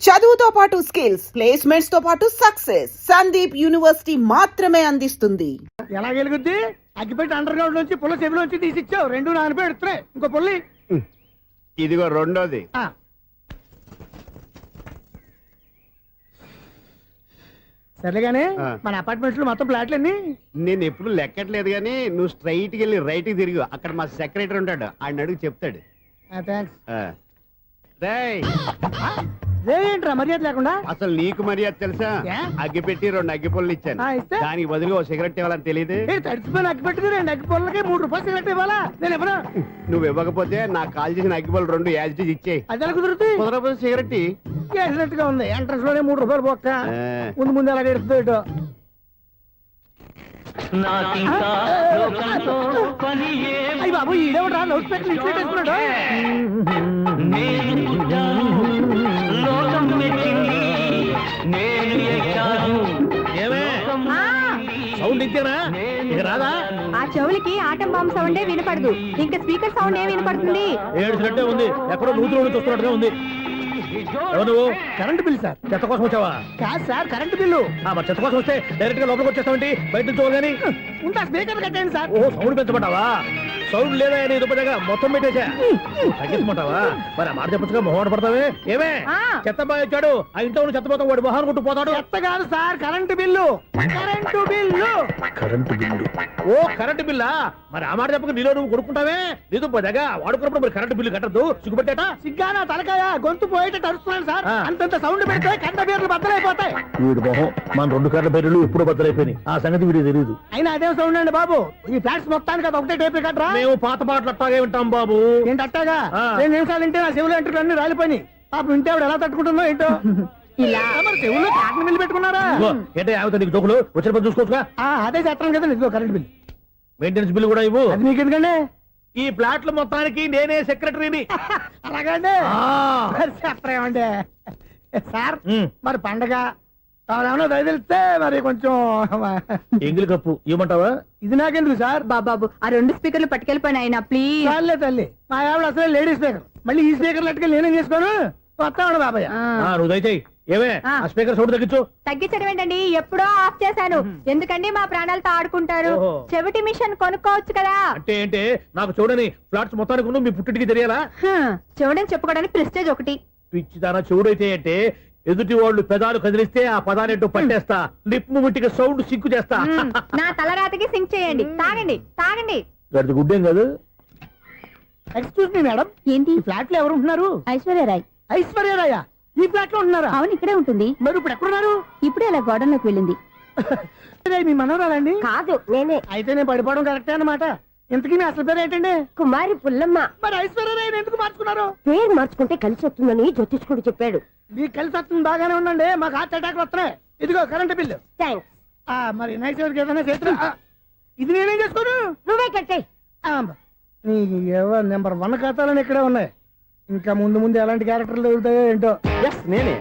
చదువుతో పాటు skills, placements తో పాటు సక్సెస్ సందీప్ యూనివర్సిటీ మాత్రమే అందిస్తుంది. ఎలా గెలుగుద్ది? అగ్గిపెట్టి అండర్ గ్రౌండ్ నుంచి పుల్ల చెవిలోంచి తీసిచ్చావు. రెండు నాన్నపై ఎడుతున్నాయి. ఇంకో పుల్లి ఇదిగో రెండోది. సరేగానే మన అపార్ట్మెంట్స్ లో మొత్తం ఫ్లాట్లు అన్ని నేను ఎప్పుడు లెక్కట్లేదు గానీ నువ్వు స్ట్రైట్ కి వెళ్ళి రైట్ కి తిరిగి అక్కడ మా సెక్రటరీ ఉంటాడు, ఆయన అడుగు చెప్తాడు. ఏంట్రా మర్యాద లేకుండా? అసలు నీకు మర్యాద తెలుసా? అగ్గి పెట్టి 2 అగ్గి పుల్లలు ఇచ్చాను, దానికి బదులుగా ఓ సిగరెట్ ఇవ్వాలని తెలియదు. తడిచిపోయిన అగ్గి పెట్టి 2 అగ్గి పుల్లలకి 3 రూపాయలు సిగరెట్ ఇవ్వాలా? నేను ఇవ్వను. నువ్వు ఇవ్వకపోతే నాకు కాల్ చేసిన అగ్గి పుల్లలు 2 యాజిటీస్ ఇచ్చేయి. అది ఎలా కుదురుతుంది? కుదరకపోతే సిగరెట్ వేసినట్టుగా ఉంది. ఎంట్రన్స్ లోనే 3 రూపాయలు పోక్క. ముందు ముందు అలాగే ఎడుతుంది. అయ్యి బాబు ఈడేవడా లౌడ్ స్పీకర్ ఇన్స్టేట్ వేసుకున్నాడు. సౌండ్ ఇచ్చానా రాదా? ఆ చెవులకి ఆటం బాంబు సౌండే వినపడదు, ఇంకా స్పీకర్ సౌండ్ ఏ వినపడుతుంది? ఏడ్చినట్టే ఉంది, ఎక్కడో నూతులు చూస్తున్నట్టుగా ఉంది. నువ్వు కరెంట్ బిల్ సార్. చెత్త కోసం వచ్చావా? కాదు సార్, కరెంట్ బిల్లు. మరి చెత్త కోసం వస్తే డైరెక్ట్ గా లోపలికి వచ్చేస్తావంటి? బయట నుంచి కానీ ఉంటా స్పీకర్ కట్టండి సార్. ఓ సౌండ్ పెంచమంటావా? సౌండ్ లేదా నీ దుప్పటగా మొత్తం పెట్టేసా. తగ్గించమంటావా? మరి ఆ మాట చెప్పచ్చుగా మొహమాట పడతావే. ఏమే చెత్త బాగా వచ్చాడు, ఆ ఇంట్లో ఉన్న చెత్త పోతాం, వాడు మొహాన్ కొట్టు పోతాడు. చెత్త కాదు sir, current bill. Current bill. Current bill. ఓ కరెంటు బిల్లా? మరి ఆ మాట చెప్పక నీలో నువ్వు కొడుకుంటావే. నీ దుప్పటగా వాడుకున్నప్పుడు మరి కరెంటు బిల్లు కట్టద్దు, సిగ్గుపెట్టేట. సిగ్గానా తలకాయ? గొంతు పోయేటట్టు అరుస్తున్నాను సార్. అంతంత సౌండ్ పెడితే కంట బీర్లు బద్దలైపోతాయి. వీడు మొహం మన 2 కర్ల బీర్లు ఎప్పుడో బద్దలైపోయినాయి. ఆ సంగతి వీడికి తెలియదు. అయినా అదే సౌండ్ అండి బాబు. ఈ ఫ్లాట్స్ మొత్తానికి అది ఒకటే టేప్ కట్టరా? మేము పాత పాటలు అట్టాగే వింటాం బాబు. ఏంటి అట్టాగా? 2 నిమిషాలు వింటే నా చెవులు ఎంట్రీలు అన్ని రాలిపోయినాయి. పాపం వింటే ఆవిడ ఎలా తట్టుకుంటుందో ఏంటో. ఇలా మరి చెవుల్లో కాటన్ బిల్లు పెట్టుకున్నారా? ఏంటో యావత నీకు జోకులు వచ్చిన పని చూసుకోవచ్చుగా. అదే చేస్తాను కదా. ఇదిగో కరెంట్ బిల్. మెయింటెనెన్స్ బిల్లు కూడా ఇవ్వు. అది మీకు ఎందుకండి? ఈ ప్లాట్ల మొత్తానికి నేనే సెక్రటరీని. అలాగండి. చెప్పరేమండి సార్. మరి పండగ ఏమన్నా దయదలిస్తే మరి కొంచెం ఎంగిలి కప్పు ఇవ్వమంటావా? ఇది నాకెందుకు సార్? బాబాబు ఆ 2 స్పీకర్లు పట్టుకెళ్ళిపోయిన ఆయన ప్లీజ్. చాలే తల్లి, మా ఆవిడ అసలే లేడీ స్పీకర్. మళ్ళీ ఈ స్పీకర్ లెట్టుకెళ్ళి నేనేం చేసుకోను? వస్తాడు బాబాయ్. నువ్వు దయచేయి. ఏమే ఆ స్పీకర్ సౌండ్ తగ్గించు. తగ్గించడం ఏంటండి, ఎప్పుడో ఆఫ్ చేశాను. ఎందుకండి మా ప్రాణాలతో ఆడుకుంటారు? చెవిటి మిషన్ కొనుక్కోవచ్చు కదా. అంటే ఏంటే నాకు చూడని ఫ్లాట్స్ మొత్తానికి ఉన్న మీ పుట్టింటికి తెలియాలా? చెవుడని చెప్పుకోవడానికి ప్రెస్టేజ్ ఒకటి. పిచ్చి దానా చెవుడైతే అంటే ఎదుటి వాళ్ళు పెదాలు కదిలిస్తే ఆ పదాలేంటో పట్టేస్తా, లిప్ ముట్టిగా సౌండ్ సింకు చేస్తా. నా తలరాతకి సింక్ చేయండి. తాగండి తాగండి. గడిది గుడ్డేం కాదు. ఎక్స్క్యూజ్ మీ మేడం, ఏంటి? ఫ్లాట్ లో ఎవరు ఉంటున్నారు? ఐశ్వర్యరాయ్. ఐశ్వర్యరాయ ఈ ఫ్లాట్ లో ఉంటున్నారా? అవును, ఇక్కడే ఉంటుంది. మరి ఇప్పుడు ఎక్కడున్నారు? ఇప్పుడే అలా గోడంలోకి వెళ్ళింది. మీ మనవరాలండి? కాదు, నేనే. అయితే నేను పడిపోవడం కరెక్టే అన్నమాట. ఇంతకీ మీ అసలు పేరు ఏంటండి? కుమారి పుల్లమ్మ. మరి ఐశ్వర్యరాయ్ ఎందుకు మార్చుకున్నారు? పేరు మార్చుకుంటే కలిసి వస్తుందని జ్యోతిష్కుడు చెప్పాడు. మీకు కలిసి వస్తుంది, బాగానే ఉండండి. మాకు హార్ట్ అటాక్ వస్తున్నాయి. ఇదిగో కరెంట్ బిల్లు. థ్యాంక్స్. మరి నైట్ ఏదైనా చేస్తున్నా ఇది నేనేం చేసుకోను? నువ్వే కట్టే. నెంబర్ 1 ఖాతాలని ఇక్కడే ఉన్నాయి. ఇంకా ముందు ముందు ఎలాంటి క్యారెక్టర్లు దొరుకుతాయో ఏంటో. నేనే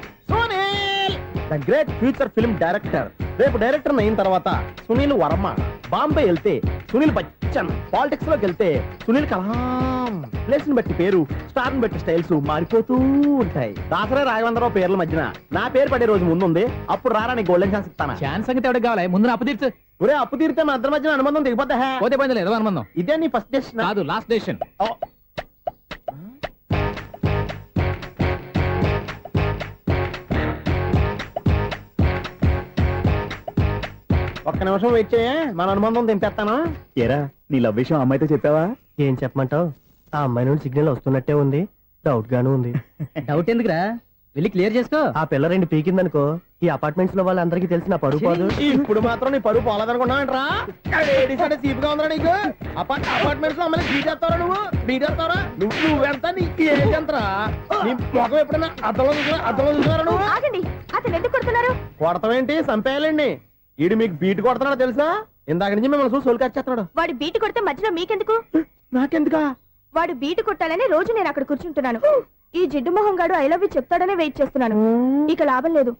the great future film director. రేపు డైరెక్టర్ అయిన తర్వాత సునీల్ వర్మ. బాంబే వెళ్తే సునీల్ బచ్చన్. పాలిటిక్స్ లోకి వెళ్తే సునీల్ కలాం. ప్లేస్ ని బట్టి పేరు, స్టార్ ని బట్టి స్టైల్స్ మారిపోతూ ఉంటాయి. దాసరా రాఘవేంద్రరావు పేర్ల మధ్యన నా పేరు పడే రోజు ముందుంది. అప్పుడు రారా నీ గోల్డెన్ ఛాన్స్ ఇస్తాను. ఛాన్స్ సంగతి ఎవరికి కావాలి? ముందు అప్పు తీర్చు. ఒరే అప్పు తీరితే మన ఇద్దరి మధ్యన అనుబంధం దిగిపోతా. పోతే పోయింది లేదు అనుబంధం. ఇదే నీ ఫస్ట్ డెస్టినేషన్ కాదు, లాస్ట్ డెసిషన్. ఒక్క నిమిషం వెయిట్ చేయ, మన అనుబంధం దింపేస్తాను. ఏరా నీ లవ్ విషయం అమ్మాయితో చెప్పావా? ఏం చెప్పమంటావు? ఆ అమ్మాయి నుండి సిగ్నల్ వస్తున్నట్టే ఉంది. డౌట్ గాను ఉంది. డౌట్ ఎందుకురా, వెళ్ళి క్లియర్ చేసుకో. ఆ పిల్ల 2 పీకిందనుకో, ఈ అపార్ట్మెంట్స్ లో వాళ్ళందరికీ తెలిసిన పరువు పోదు. ఇప్పుడు మాత్రం నీ పరువు పోలేదనుకున్నావంటరా? లేడీస్ అంటే సీపుగా ఉందా నీకు? అపార్ట్మెంట్స్ లో అమ్మని బీటేస్తారా? బీటేస్తారా? నువ్వెంత? నీకు ఏంటంతరా? నీ ముఖం ఎప్పుడైనా అర్థంలో చూసారా నువ్వు? ఆగండి, అతను ఎందుకు కొడుతున్నారు? కొడతావేంటి? చంపేయాలండి. ఈడు మీకు బీట్ కొడుతున్నాడు తెలుసా? ఇందాక నుంచి మిమ్మల్ని చూసి సోల్కొచ్చేస్తున్నాడు. వాడు బీటు కొడితే మధ్యలో మీకెందుకు? నాకెందుకా? వాడు బీటు కొట్టాలని రోజు నేను అక్కడ కూర్చుంటున్నాను. ఈ జిడ్డు మొహం గాడు ఐ లవ్ యూ చెప్తాడనే వెయిట్ చేస్తున్నాను. ఇక లాభం లేదు,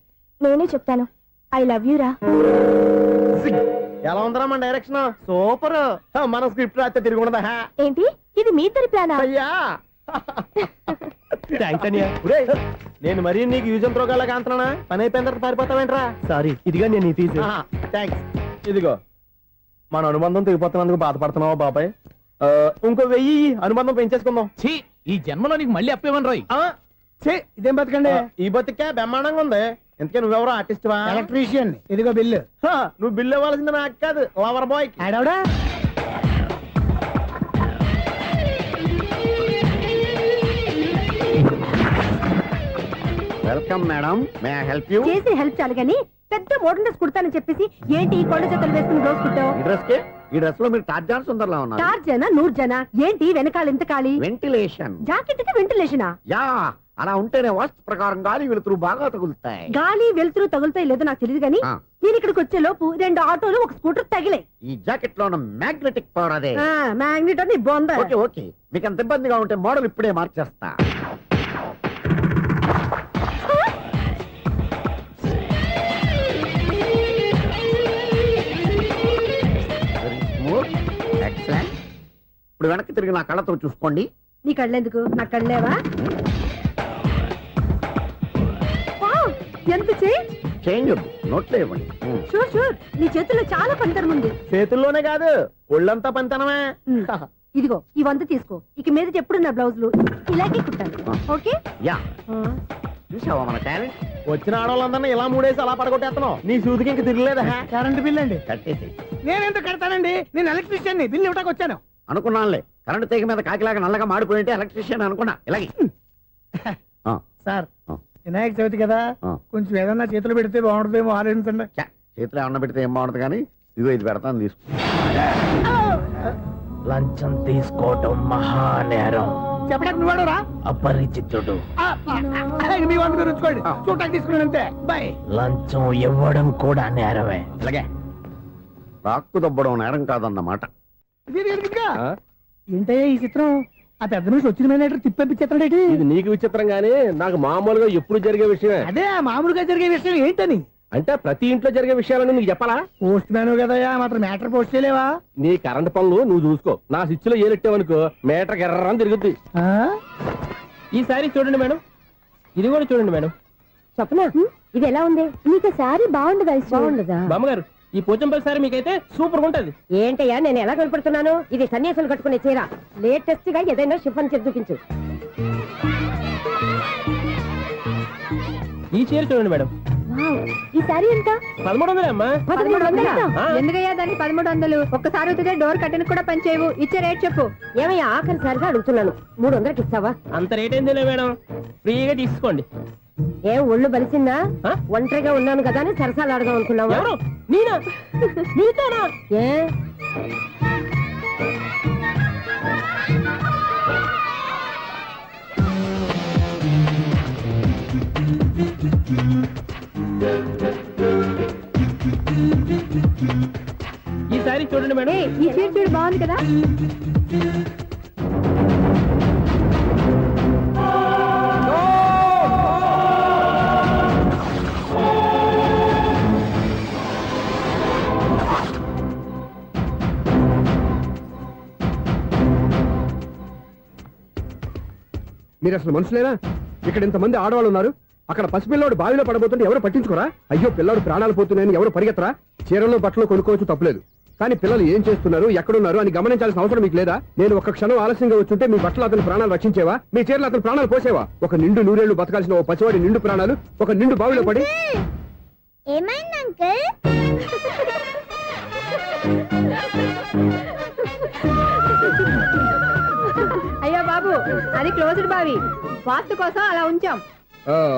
నేనే చెప్తాను. ఐ లవ్ యూ రా. ఎలా ఉందరా మన డైరెక్షన్? సూపర్. మన స్క్రిప్ట్ రాస్తే తిరిగి ఉండదా? ఏంటి ఇది? మీ ఇద్దరి ప్లానా? అయ్యా ఒరేయ్, నేను మరీ నీకు యూజ్ ఎంతో గల కాంతనా పని అయిపోయిన తర్వాత పారిపోతావేంట్రా? సారీ, ఇదిగా నేను తీసి థ్యాంక్స్. ఇదిగో మన అనుబంధం తెగిపోతున్నందుకు బాధపడుతున్నావా బాబాయ్? ఇంకో 1000 అనుబంధం పెంచేసుకుందాం. ఛీ ఈ జన్మలో నీకు మళ్ళీ అప్పేమని రాయ్. ఇదేం బతకండి. ఈ బతికే బ్రహ్మాండంగా ఉంది. ఎందుకే నువ్వెవరో ఆర్టిస్ట్ వా? ఎలక్ట్రీషియన్. ఇదిగో బిల్లు. నువ్వు బిల్లు ఇవ్వాల్సింది నాకు కాదు, లవర్ బాయ్. ఆడవడా? Welcome madam, may I help you? చేసి హెల్ప్ చాలు గాని పెద్ద మోడల్ డ్రెస్ కుడతానని చెప్పేసి ఏంటి ఈ కొండ జతలు వేసుకుని రోజు కుట్టావు? ఈ డ్రెస్ కి, ఈ డ్రెస్ లో మీరు టార్జాన్ సుందర్లా ఉన్నారు. 4 జన 100 జన ఏంటి వెనకాల ఇంత ఖాళీ? వెంటిలేషన్. జాకెట్ కి వెంటిలేషనా? యా, అలా ఉంటేనే వాస్తు ప్రకారం గాలి వెలుతురు బాగా తగులుతాయి. గాలి వెలుతురు తగులుతాయి లేదో నాకు తెలియదు గాని ఆ. నేను ఇక్కడికి వచ్చే లోపు 2 ఆటోలు ఒక స్కూటర్ తగిలే. ఈ జాకెట్ లో ఉన్న మ్యాగ్నెటిక్ పవర్ అదే. మ్యాగ్నెట్ అని బొంద. ఓకే ఓకే, మీకు అంత ఇబ్బందిగా ఉంటే మోడల్ ఇప్పుడే మార్చేస్తా. Very smooth. Excellent. ఇప్పుడు వెనక్కి తిరిగి నా కళ్ళతో చూసుకోండి. నీ కళ్ళెందుకు? నా కళ్ళేవా? వావ్, ఎంత చేంజ్. చేంజ్ వద్దు, నోట్లో ఇవ్వండి. షూర్ షూర్, నీ చేతుల్లో చాలా పంతరం ఉంది. చేతుల్లోనే కాదు ఒళ్ళంతా పంతనమే. ఇదిగో ఈ 100 తీసుకో. ఇక మీద ఎప్పుడు నా బ్లౌజులు ఇలాగే కుట్టాను. ఓకే? యా, చూసావా మన టాలెంట్? వచ్చిన ఆడవాళ్ళందరినీ ఇలా మూడేసి అలా పడగొట్టేస్తున్నావు. నీ సూదికి ఇంక తిరగలేదా? కరెంట్ బిల్ అండి. కట్టేసి నేనెందుకు కడతానండి? నేను ఎలక్ట్రీషియన్. బిల్లు ఇవ్వడానికి వచ్చాను. అనుకున్నానులే, కరెంట్ తీగ మీద కాకిలాగా నల్లగా మాడిపోయింటే ఎలక్ట్రీషియన్ అనుకున్నా. ఇలాగే సార్, ఆ. వినాయక చవితి కదా, ఆ. కొంచెం ఏదన్నా చేతులు పెడితే బాగుంటుందేమో ఆలోచించండి. ఛ, చేతిలో అన్న పెడితే ఏం బాగుంటుంది కానీ ఇదిగో ఇది పెడతాను, తీసుకో. లంచం తీసుకోవటం మహానేరం. చెప్పడానికి నువ్వాడరా? అపరిచితుడు. మీ 100 మీరు ఉంచుకోండి. చూడటానికి తీసుకున్నాను అంతే. బాయ్. లంచం ఇవ్వడం కూడా నేరమే. ఇలాగే రాక్కు దబ్బడం నేరం కాదన్నమాట. ఏంటయ్యా ఈ చిత్రం? ఆ పెద్ద మనిషి వచ్చిన మేనేటర్ తిప్పించేస్తాడేటి? ఇది నీకు విచిత్రం గానీ నాకు మామూలుగా ఎప్పుడు జరిగే విషయమే. అదే ఆ మామూలుగా జరిగే విషయం ఏంటని? అంటే ప్రతి ఇంట్లో జరిగే విషయాలని నీకు చెప్పాలా? పోస్ట్ మ్యాన్ కదయ్యా, మాత్రం మ్యాటర్ పోస్ట్ చేయలేవా? నీ కరెంట్ పనులు నువ్వు చూసుకో. నా స్విచ్ లో ఏలెట్టావనుకో మీటర్ ఎర్రని తిరుగుద్ది. ఈసారి చూడండి మేడం, ఇది కూడా చూడండి మేడం. చెప్పనా? ఇది ఎలా ఉంది? నీకు సారీ బాగుండదా? బాగుండదా? బామ్మగారు, ఈ పోచంపల్లి సారీ మీకైతే సూపర్ గా ఉంటది. ఏంటయ్యా నేను ఎలా కనపడుతున్నాను? ఇది సన్యాసులు కట్టుకునే చీర. లేటెస్ట్ గా ఏదైనా షిఫన్ చేసి చూపించు. ఈ చీర చూడండి మేడం. ఈ సారీ ఎంత? 1300 అమ్మా. 1300? ఆ. ఎందుకయ్యా దాన్ని 1300? ఒక్కసారి అవుతుందే డోర్ కట్టను కూడా పనిచేయవు. ఇచ్చే రేట్ చెప్పు. ఏమయ్యా ఆఖరిసారిగా అడుగుతున్నాను, 300కి ఇస్తావా? అంత రేట్ ఏంది మేడం, ఫ్రీగా తీసుకోండి. ఏం ఒళ్ళు బలిసిందా? ఆ? ఒంటరిగా ఉన్నాను కదా అని సరసాలు అడగా అనుకున్నావా? ఎవరు? నేనా? నీతోనా? ఏ ఈ సారీ చూడండి మేడం. ఈ చీర చూడు బాగుంది కదా? మీరు అసలు మనుషులేనా? ఇక్కడ ఇంతమంది ఆడవాళ్ళు ఉన్నారు, అక్కడ పసిపిల్లాడు బావిలో పడబోతుంటే ఎవరు పట్టించుకోరా? అయ్యో పిల్లాడు ప్రాణాలు పోతున్నాయని ఎవరు పరిగెత్తరా? చీరలు బట్టలు కొనుక్కోవచ్చు, తప్పులేదు. కానీ పిల్లలు ఏం చేస్తున్నారు, ఎక్కడున్నారు అని గమనించాల్సిన అవసరం మీకు లేదా? నేను ఒక క్షణం ఆలస్యంగా వచ్చుంటే మీ బట్టలు అతని ప్రాణాలు రక్షించేవా? మీ చీరలు అతని ప్రాణాలు పోసేవా? ఒక నిండు నూరేళ్లు బతకాల్సిన ఓ పసివాడి నిండు ప్రాణాలు ఒక నిండు బావిలో పడి. ఏమైంది అంకుల్? అయ్యో బాబు, అది క్లోజ్డ్ బావి, వాస్తు కోసం అలా ఉంచాం.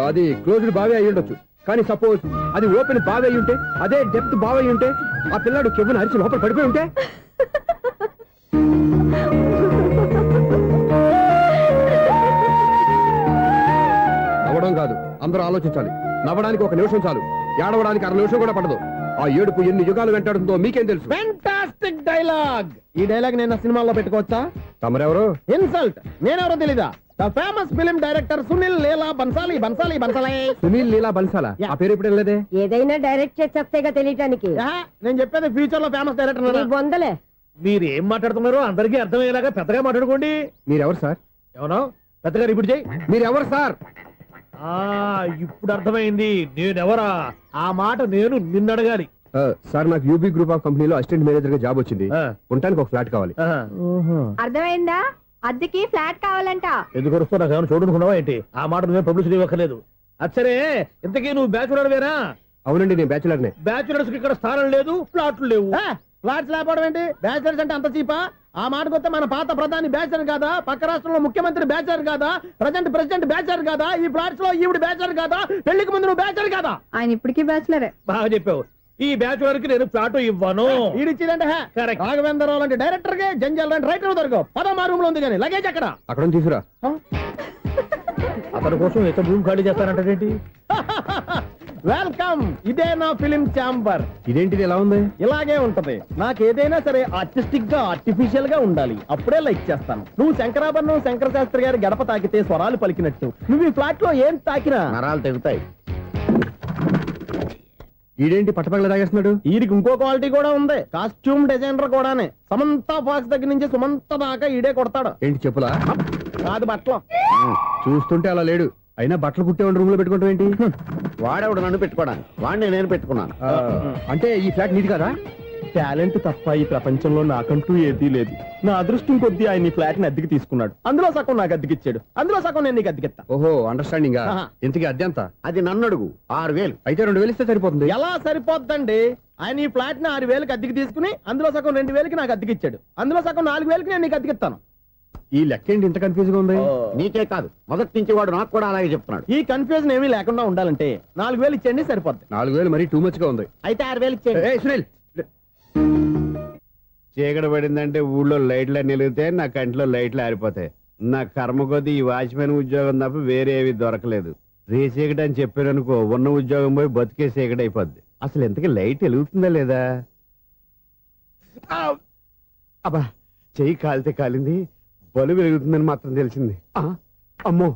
అది క్లోజ్డ్ బావి అయి ఉండొచ్చు, కానీ సపోజ్ అది ఓపెన్ బావి అయి ఉంటే, అదే డెప్త్ బావి అయి ఉంటే, ఆ పిల్లాడు కెవ్వున అరిచి లోపల పడిపోయి ఉంటే? నవ్వడం కాదు, అందరూ ఆలోచించాలి. నవ్వడానికి 1 నిమిషం చాలు, ఏడవడానికి 1/2 నిమిషం కూడా పడదు. ఆ ఏడుపు ఎన్ని యుగాలు వెంటాడుతుందో మీకేం తెలుసు? Fantastic dialogue. ఈ డైలాగ్ నేను సినిమాలో పెట్టుకోవచ్చా? తమరెవరు? ఇన్సల్ట్. నేనెవరో తెలీదా? The famous film director Sunil Leela Bansali. Bansali Bansali. Sunil Leela బన్సాలా? ఆ పేరు ఇప్పుడు వెళ్ళలేదే. ఏదైనా డైరెక్ట్ చేసేస్తేగా తెలియటానికి. నేను చెప్పేది ఫ్యూచర్ లో ఫేమస్ డైరెక్టర్. బొందలే. మీరు ఏం మాట్లాడుతున్నారో అందరికీ అర్థమయ్యేలాగా పెద్దగా మాట్లాడుకోండి. మీరెవరు సార్? ఎవరో పెద్దగారు ఇప్పుడు చేయి. మీరు ఎవరు సార్? ఆ ఇప్పుడు అర్థమైంది నేనెవరా. ఆ మాట నేను నిన్ను అడగాలి. సార్ నాకు యూబీ గ్రూప్ ఆఫ్ కంపెనీలో అసిస్టెంట్ మేనేజర్ గా జాబ్ వచ్చింది. ఆ. ఉండటానికి ఒక ఫ్లాట్ కావాలి. అర్థమైందా? అద్దెకి ఫ్లాట్ కావాలంట. ఎందుకు వస్తావు? నాకు ఏమైనా చూడనుకున్నావా ఏంటి? ఆ మాట నువ్వే పబ్లిసిటీ ఇవ్వక్కర్లేదు. అచ్చరే ఇంతకీ నువ్వు బ్యాచులర్ వేరా? అవునండి, నేను బ్యాచులర్నే. బ్యాచులర్స్ కి ఇక్కడ స్థానం లేదు, ప్లాట్లు లేవు. ఫ్లాట్స్ లేకపోవడం ఏంటి? బ్యాచులర్స్ అంటే అంత చీపా? ఆ మాటకొస్తే మన పాత ప్రధాని బ్యాచలర్ కాదా? పక్క రాష్ట్రంలో ముఖ్యమంత్రి బ్యాచలర్ కాదా? ప్రెసిడెంట్ బ్యాచలర్ కాదా? ఈ ఫ్లాట్స్ లో ఈవిడ బ్యాచలర్ కాదా? పెళ్లికి ముందు నువ్వు బ్యాచలర్ కాదా? ఆయన ఇప్పటికీ బ్యాచులరే. బాగా చెప్పావు. ఈ బ్యాచులర్ కి నేను ఫ్లాట్ ఇవ్వను. ఈడిచ్చిందంటే రాఘవేంద్రరావు లాంటి డైరెక్టర్ కి జంజల్ లాంటి రైటర్ దొరకవు. పదమా రూమ్ లో ఉంది కానీ లగేజ్ అక్కడ. అక్కడ నుంచి తీసుకురా. అతని కోసం ఎంత రూమ్ ఖాళీ చేస్తానంటే వెల్కమ్. ఇదే నా ఫిలిం ఛాంబర్. ఇదేంటిది ఎలా ఉంది? ఇలాగే ఉంటది. నాకు ఏదైనా సరే ఆర్టిస్టిక్ గా ఆర్టిఫిషియల్ గా ఉండాలి. అప్పుడే లైక్ చేస్తాను. నువ్వు శంకరాభరణం శంకర శాస్త్రి గారి గడప తాకితే స్వరాలు పలికినట్టు నువ్వు ఈ ఫ్లాట్ లో ఏం తాకినా నరాలు తెగుతాయి. ఈడేంటి పట్టపగల తాగేస్తున్నాడు? వీరికి ఇంకో క్వాలిటీ కూడా ఉంది. కాస్ట్యూమ్ డిజైనర్ కూడానే. సమంత ఫాక్స్ దగ్గర నుంచి సుమంత దాకా ఈడే కొడతాడు. ఏంటి చెప్పులా? కాదు బట్టలు. చూస్తుంటే అలా లేడు. అయినా బట్టలు కుట్టే రూమ్ లో పెట్టుకుంటాం ఏంటి? వాడేవాడు నన్ను పెట్టుకోవడానికి, వాడిని నేను పెట్టుకున్నాను. అంటే ఈ ఫ్లాట్ నీది కదా? టాలెంట్ తప్ప ఈ ప్రపంచంలో నాకంటూ ఏదీ లేదు. నా అదృష్టం కొద్దీ ఆయన ఈ ఫ్లాట్ ని అద్దెకి తీసుకున్నాడు. అందులో సగం నాకు అద్దెకిచ్చాడు. అందులో సగం నేను నీకు అద్దెకిస్తా. ఓహో, అండర్స్టాండింగ్. ఆహా. ఇంతకీ అద్దె ఎంత? అది నన్ను అడుగు. 6,000. అయితే 2,000 ఇస్తే సరిపోతుంది. ఎలా సరిపోద్దండి? ఆయన ఈ ఫ్లాట్ ని 6,000కి అద్దెకి తీసుకుని అందులో సగం 2,000కి నాకు అద్దెకిచ్చాడు. అందులో సగం 4,000కి నేను నీకు అద్దెకిస్తాను. ఈ లెక్క ఏంటి ఇంత కన్ఫ్యూజ్ గా ఉంది? నీకే కాదు, మొదటి నుంచి వాడు నాకు కూడా అలాగే చెప్తున్నాడు. ఈ కన్ఫ్యూజన్ ఏమీ లేకుండా ఉండాలంటే 4,000 ఇచ్చేయండి సరిపోద్ది. 4,000 మరీ టూ మచ్ గా ఉంది. అయితే 6,000 ఇచ్చేయండి. ఏయ్, సునీల్, చీకటి పడిందంటే ఊళ్ళో లైట్లు నిలిగితే నా కంట్లో లైట్లు ఆరిపోతాయి. నా కర్మ కొద్దీ ఈ వాచ్మెన్ ఉద్యోగం తప్ప వేరే ఏవి దొరకలేదు. రేసీకటి అని చెప్పారనుకో, ఉన్న ఉద్యోగం పోయి బతికే చీకటి అయిపోద్ది. అసలు ఎంతకీ లైట్ వెలుగుతుందా లేదా? అబ్బా, చెయ్యి కాలితే కాలింది, బలుబు వెలుగుతుందని మాత్రం తెలిసింది. అమ్మో,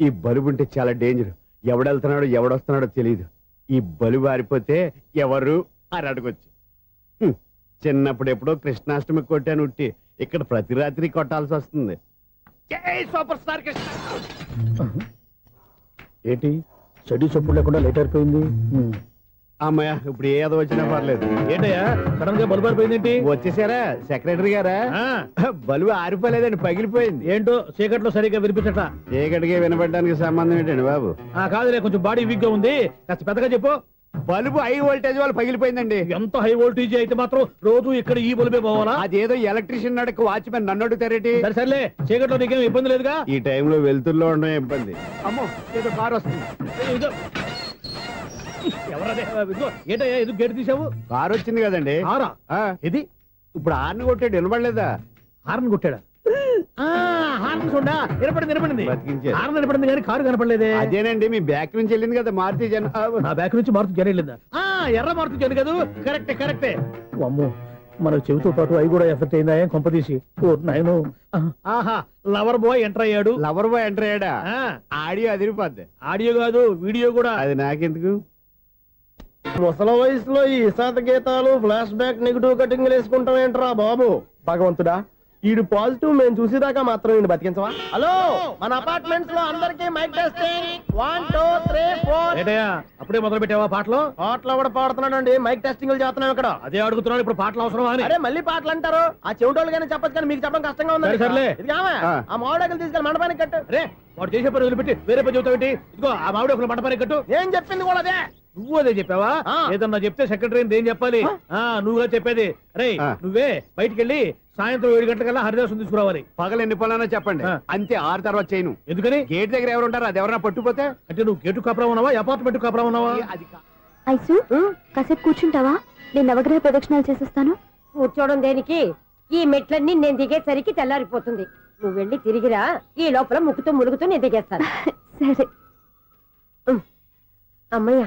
ఈ బలుబు ఉంటే చాలా డేంజర్. ఎవడెళ్తున్నాడో ఎవడొస్తున్నాడో తెలియదు. ఈ బలుబు ఆరిపోతే ఎవరు అని అడగొచ్చు. చిన్నప్పుడు ఎప్పుడో కృష్ణాష్టమి కొట్టాను ఉట్టి, ఇక్కడ ప్రతి రాత్రి కొట్టాల్సి వస్తుంది. జై సూపర్ స్టార్ కృష్ణ. ఏంటి చెడు చెప్పుడు లేకుండా లేట్ అయిపోయింది? అమ్మయ్య, ఇప్పుడు ఏదో వచ్చినా పర్లేదు. ఏంటయ్యా సడన్ గా బల్బు అయిపోయింది? వచ్చేసారా సెక్రటరీ గారా? బలుబు ఆరిపోలేదండి, పగిలిపోయింది. ఏంటో చీకట్లో సరిగ్గా వినిపించట. చీకటికి వినపడడానికి సంబంధం ఏంటండి బాబు? కాదులే, కొంచెం బాడీ వీక్ గా ఉంది. కాస్త పెద్దగా చెప్పు. బల్బు హై వోల్టేజ్ వాళ్ళు పగిలిపోయిందండి. ఎంత హై వోల్టేజ్ అయితే మాత్రం రోజు ఇక్కడ ఈ బల్బే పోవాలా? అదేదో ఎలక్ట్రీషియన్ నడక వాచ్మెన్ నన్ను అడుగుతారేటి? సరే సర్లే, చీకట్లో నీకేం ఇబ్బంది లేదుగా? ఈ టైంలో వెళ్తుల్లో ఉండడం ఇబ్బంది. అమ్మో, ఏదో కారు వస్తుంది. ఇదిగో. ఎవరదే? ఇదిగో, ఏంటయ్యా ఎందుకు గేట్ తీసావు? కారు వచ్చింది కదండి. ఆరా ఇది ఇప్పుడు హార్న్ కొట్టాడు, వినపడలేదా? హార్న్ కొట్టాడా? హార్న్ చూడా వినపడింది. బతికించారు. హార్న్ వినపడింది కానీ కారు కనపడలేదే. అదేనండి, మీ బ్యాక్ నుంచి వెళ్ళింది కదా మారుతి జన. నా బ్యాక్ నుంచి మారుతి జన వెళ్ళిందా? ఎర్ర మారుతి జన కదా? కరెక్టే. అమ్మో, మన చెవితో పాటు అవి కూడా ఎఫెక్ట్ అయిందా? ఏం కొంపదీసి? ఓ నాయనో. ఆహా, లవర్ బాయ్ ఎంటర్ అయ్యాడు. లవర్ బాయ్ ఎంటర్ అయ్యాడా? ఆడియో అదిరిపోద్ది. ఆడియో కాదు, వీడియో కూడా. అది నాకెందుకు? ముసలి వయసులో ఈ ఇసాత గీతాలు, ఫ్లాష్ బ్యాక్, నెగిటివ్ కటింగ్ వేసుకుంటాం ఏంట్రా బాబు? భగవంతుడా, ఈడు పాజిటివ్ మేము చూసేదాకా మాత్రం ఈయన బతికించవా? హలో, మన అపార్ట్మెంట్స్ లో అందరికీ మైక్ టెస్టింగ్. 1 2 3 4. ఏంటయ్యా అప్పుడే మొదలు పెట్టావా పాటలు? పాటలు కూడా పాడుతున్నాడు అండి. మైక్ టెస్టింగ్ చేస్తున్నాం ఇక్కడ. అదే అడుగుతున్నాడు, ఇప్పుడు పాటలు అవసరం అని. అరే మళ్ళీ పాటలు అంటారు. ఆ చెవిటోళ్ళు కానీ చెప్పచ్చు కానీ మీకు చెప్పడం కష్టంగా ఉంది. సర్లే, ఆ మామిడాకులు తీసుకెళ్ళి మండపానికి కట్టు. రే, వాడు చేసే పని వదిలిపెట్టి వేరే పని చెబుతావు. ఇదిగో ఆ మామిడాకులు మండపానికి కట్టు. ఏం చెప్పింది కూడా అదే. నువ్వు అదే చెప్పావా? ఏదన్నా చెప్తే సెక్రటరీ ఏం చెప్పాలి? నువ్వుగా చెప్పేది. రే, నువ్వే బయటికి వెళ్ళి సాయంత్రం 7 గంటలకల్లా హరిదాసు తీసుకురావాలి. పగలు ఎన్ని పనులన్నా చెప్పండి, అంతే. 6 తర్వాత చేయను. ఎందుకని? గేట్ దగ్గర ఎవరు ఉంటారు? అది ఎవరన్నా పట్టుపోతే. అంటే నువ్వు గేటు కాపురా ఉన్నావా, అపార్ట్మెంట్ కాపురా ఉన్నావా? అది ఐసు, కాసేపు కూర్చుంటావా? నేను నవగ్రహ ప్రదక్షిణాలు చేసేస్తాను. కూర్చోవడం దేనికి? ఈ మెట్లన్నీ నేను దిగేసరికి తెల్లారిపోతుంది. నువ్వు వెళ్ళి తిరిగిరా, ఈ లోపల ముక్కుతూ ములుగుతూ నేను దిగేస్తాను. సరే. అమ్మయ్య,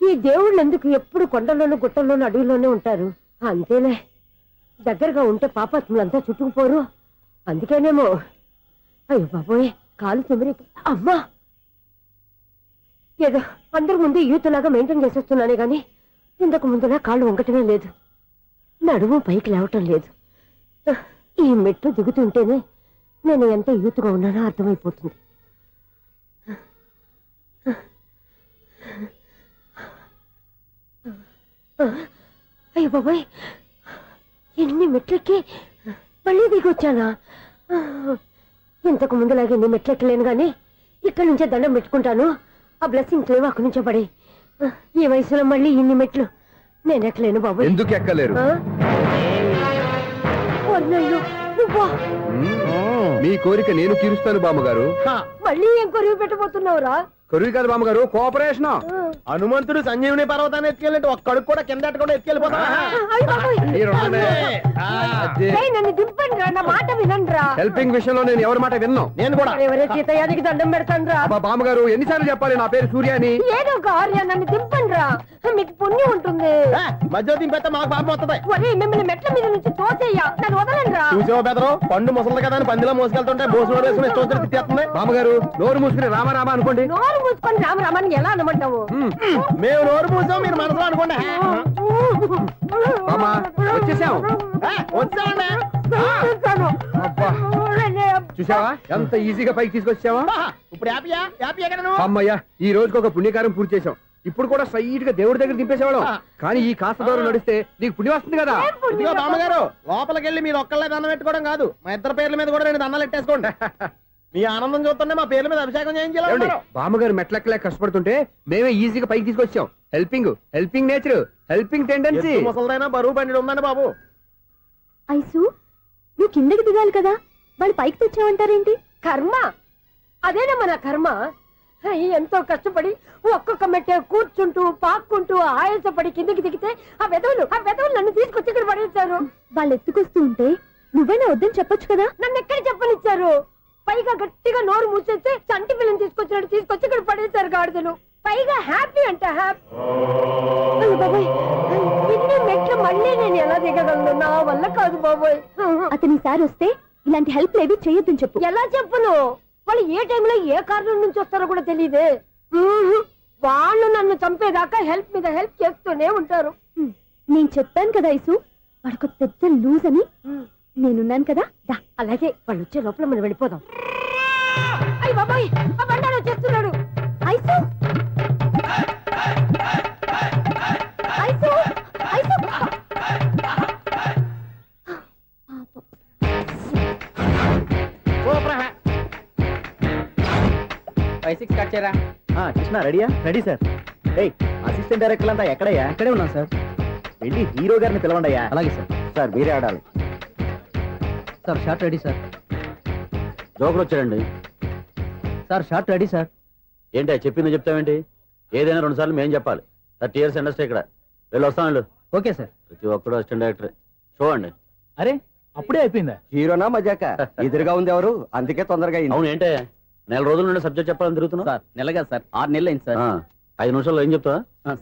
ఈ దేవుళ్ళు ఎందుకు ఎప్పుడు కొండల్లోనూ గుట్టల్లోనూ అడవిలోనే ఉంటారు? అంతేలే, దగ్గరగా ఉంటే పాపాత్ములంతా చుట్టుకుపోరు. అందుకేనేమో. అయ్యో బాబోయ్, కాలు చెమిరి. అమ్మా, ఏదో అందరి ముందు యూత్లాగా మెయింటైన్ చేసేస్తున్నానే గాని ఇంతకు ముందులా కాళ్ళు వంకటమే లేదు, నడుము పైకి లేవటం లేదు. ఈ మెట్లు దిగుతుంటేనే నేను ఎంత యూత్గా ఉన్నానో అర్థమైపోతుంది. అయ్యో బాబాయ్, ఎన్ని మెట్లెక్కి మళ్ళీ దిగొచ్చానా? ఇంతకు ముందులాగే ఎన్ని మెట్లెక్కలేను గాని ఇక్కడి నుంచే దండం పెట్టుకుంటాను. ఆ బ్లెస్సింగ్స్ లేవు అక్కడి నుంచే పడి. ఈ వయసులో మళ్ళీ ఇన్ని మెట్లు నేను ఎక్కలేను బాబాయ్. ఎందుకు ఎక్కలేరు? ఆ? అన్నయ్యో, నువ్వా? మీ కోరిక నేను తీరుస్తాను బామ్మగారు. మళ్ళీ ఏం కొరివి పెట్టబోతున్నావురా? కొరువు కాదు బామ్మగారు, కోఆపరేషన్. హనుమంతుడు సంజీవుని పర్వతాన్ని ఎత్తుకెళ్ళినట్టు ఒక్కడికి కూడా కింద ఎట్టకుండా ఎత్తుకెళ్ళిపోతావా? అయ్య బాబోయ్. ఏయ్, నన్ను దింపండి రా, నా మాట వినండిరా. హెల్పింగ్ విషయంలో నేను ఎవరి మాట విన్నాను. నేను కూడా. ఎవరే సీతయ్యానికి దండం పెడతాను రా. అబ్బా బామ్మగారు, ఎన్నిసార్లు చెప్పాలి నా పేరు సూర్య అని? ఏదో ఒక ఆర్య, నన్ను దింపండి రా, మీకు పుణ్యం ఉంటుంది. మధ్య దింపేస్తే మాకు పాపం వస్తుంది. ఒరే, మిమ్మల్ని మెట్ల మీద నుంచి తోసేయ్యా, నన్ను వదలండి రా. చూసావా బెదరు, పండు ముసలి కదా అని పందిలో మోసుకెళ్తుంటే బోసులో వేసుకుని స్తోత్రం తిట్టేస్తుంది. బామ్మగారు, నోరు మూసుకుని రామారామా అనుకోండి. నోరు మూసుకొని రామరామని ఎలా అనమంటావు? మేము నోరు పూసాం, మీరు మనసులో అనుకోండి. బామ్మా, వచ్చేసాం. వచ్చామండి. అబ్బా, చూసావా ఎంత ఈజీగా పైకి తీసుకొచ్చావా? ఇప్పుడు హ్యాపీయా? హ్యాపీ ఎక్కడ నువ్వు? అమ్మయ్యా, ఈ రోజుకి ఒక పుణ్యకారం పూర్తి చేసాం. ఇప్పుడు కూడా స్ట్రైట్ గా దేవుడి దగ్గర దింపేసేవాడు. కానీ ఈ కాస్త దూరం నడిస్తే నీకు పుణ్యం వస్తుంది కదా. ఇదిగో బామ్మగారు, లోపలికి వెళ్ళి మీరు ఒక్కళ్ళే దండం పెట్టుకోవడం కాదు, మా ఇద్దరు పేర్ల మీద కూడా 2 దండాలు ఎట్టేసుకోండి. మీ ఆనందం చూస్తుంటే మా పేర్ల మీద అభిషేకం చేయించాలి. బామ్మగారు మెట్లెక్కలే కష్టపడుతుంటే మేమే ఈజీగా పైకి తీసుకొచ్చాం. Helping nature, helping tendency. ముసలిదైనా బరువు బండి ఉందండి బాబు. ఐసు, నువ్వు కిందకి దిగాలి కదా, వాళ్ళు పైకి తెచ్చావంటారేంటి? కర్మ అదేనమ్మా నా కర్మ. ఎంతో కష్టపడి ఒక్కొక్క మెట్టే కూర్చుంటూ పాక్కుంటూ ఆయాసపడి కిందకి దిగితే ఆ వెధవులు నన్ను తీసుకొచ్చి ఇక్కడ పడేశారు. వాళ్ళు ఎత్తుకొస్తూ ఉంటే నువ్వైనా వద్దని చెప్పొచ్చు కదా. నన్ను ఎక్కడ చెప్పనిచ్చారు? పైగా గట్టిగా నోరు మూసేస్తే చంటి పిల్లని తీసుకొచ్చినట్టు తీసుకొచ్చి ఇక్కడ పడేశారు గాడిదలు. పైగా హ్యాపీ అంట హ్యాపీ. బాబాయ్, ఇన్ని మెట్లు మళ్ళీ నేను ఎలా దిగగలను? నా వల్ల కాదు బాబోయ్. అతని సారి వస్తే ఇలాంటి హెల్ప్ లేవి చేయొద్దని చెప్పు. ఎలా చెప్పును? వాళ్ళు ఏ టైంలో ఏ కారణం నుంచి వస్తారో కూడా తెలియదే. వాళ్ళు నన్ను చంపేదాకా హెల్ప్ మీద హెల్ప్ చేస్తూనే ఉంటారు. నేను చెప్పాను కదా ఐసు, వాడొక పెద్ద లూజ్ అని. నేనున్నాను కదా, దా. అలాగే వాళ్ళు వచ్చే లోపల మనం వెళ్ళిపోదాం. అయ్య బాబాయ్, ఆ బండారు వచ్చేస్తున్నాడు. Ice, ice, ice. కృష్ణ రెడీయా? Ready sir. అసిస్టెంట్ డైరెక్టర్ అంతా ఎక్కడయ్యా? ఇక్కడే ఉన్నాం సార్. వెళ్ళి హీరో గారిని పిలవండి అయ్యా. అలాగే సార్. సార్ మీరే ఆడాలి సార్. Short ready sir. జోకులు వచ్చాడండి. Sir short ready sir. ఏంటి చెప్పింది చెప్తావేంటి? ఏదైనా 2 సార్లు మేం చెప్పాలి. 30 years ఇండస్ట్రీ ఇక్కడ. వెళ్ళి వస్తాను. Okay sir. ప్రతి ఒక్కడు అసిస్టెంట్ డైరెక్టర్. చూడండి. అరే, అప్పుడే అయిపోయిందా? హీరోనా మజాక? ఎదురుగా ఉంది ఎవరు, అందుకే తొందరగా అయింది. అవును, ఏంటే 4 రోజుల నుండి సబ్జెక్ట్ చెప్పాలని తిరుగుతున్నావు? సార్ నెలగా సార్, 6 నెలలు అయింది సార్. 5 నిమిషాల్లో ఏం చెప్తావా?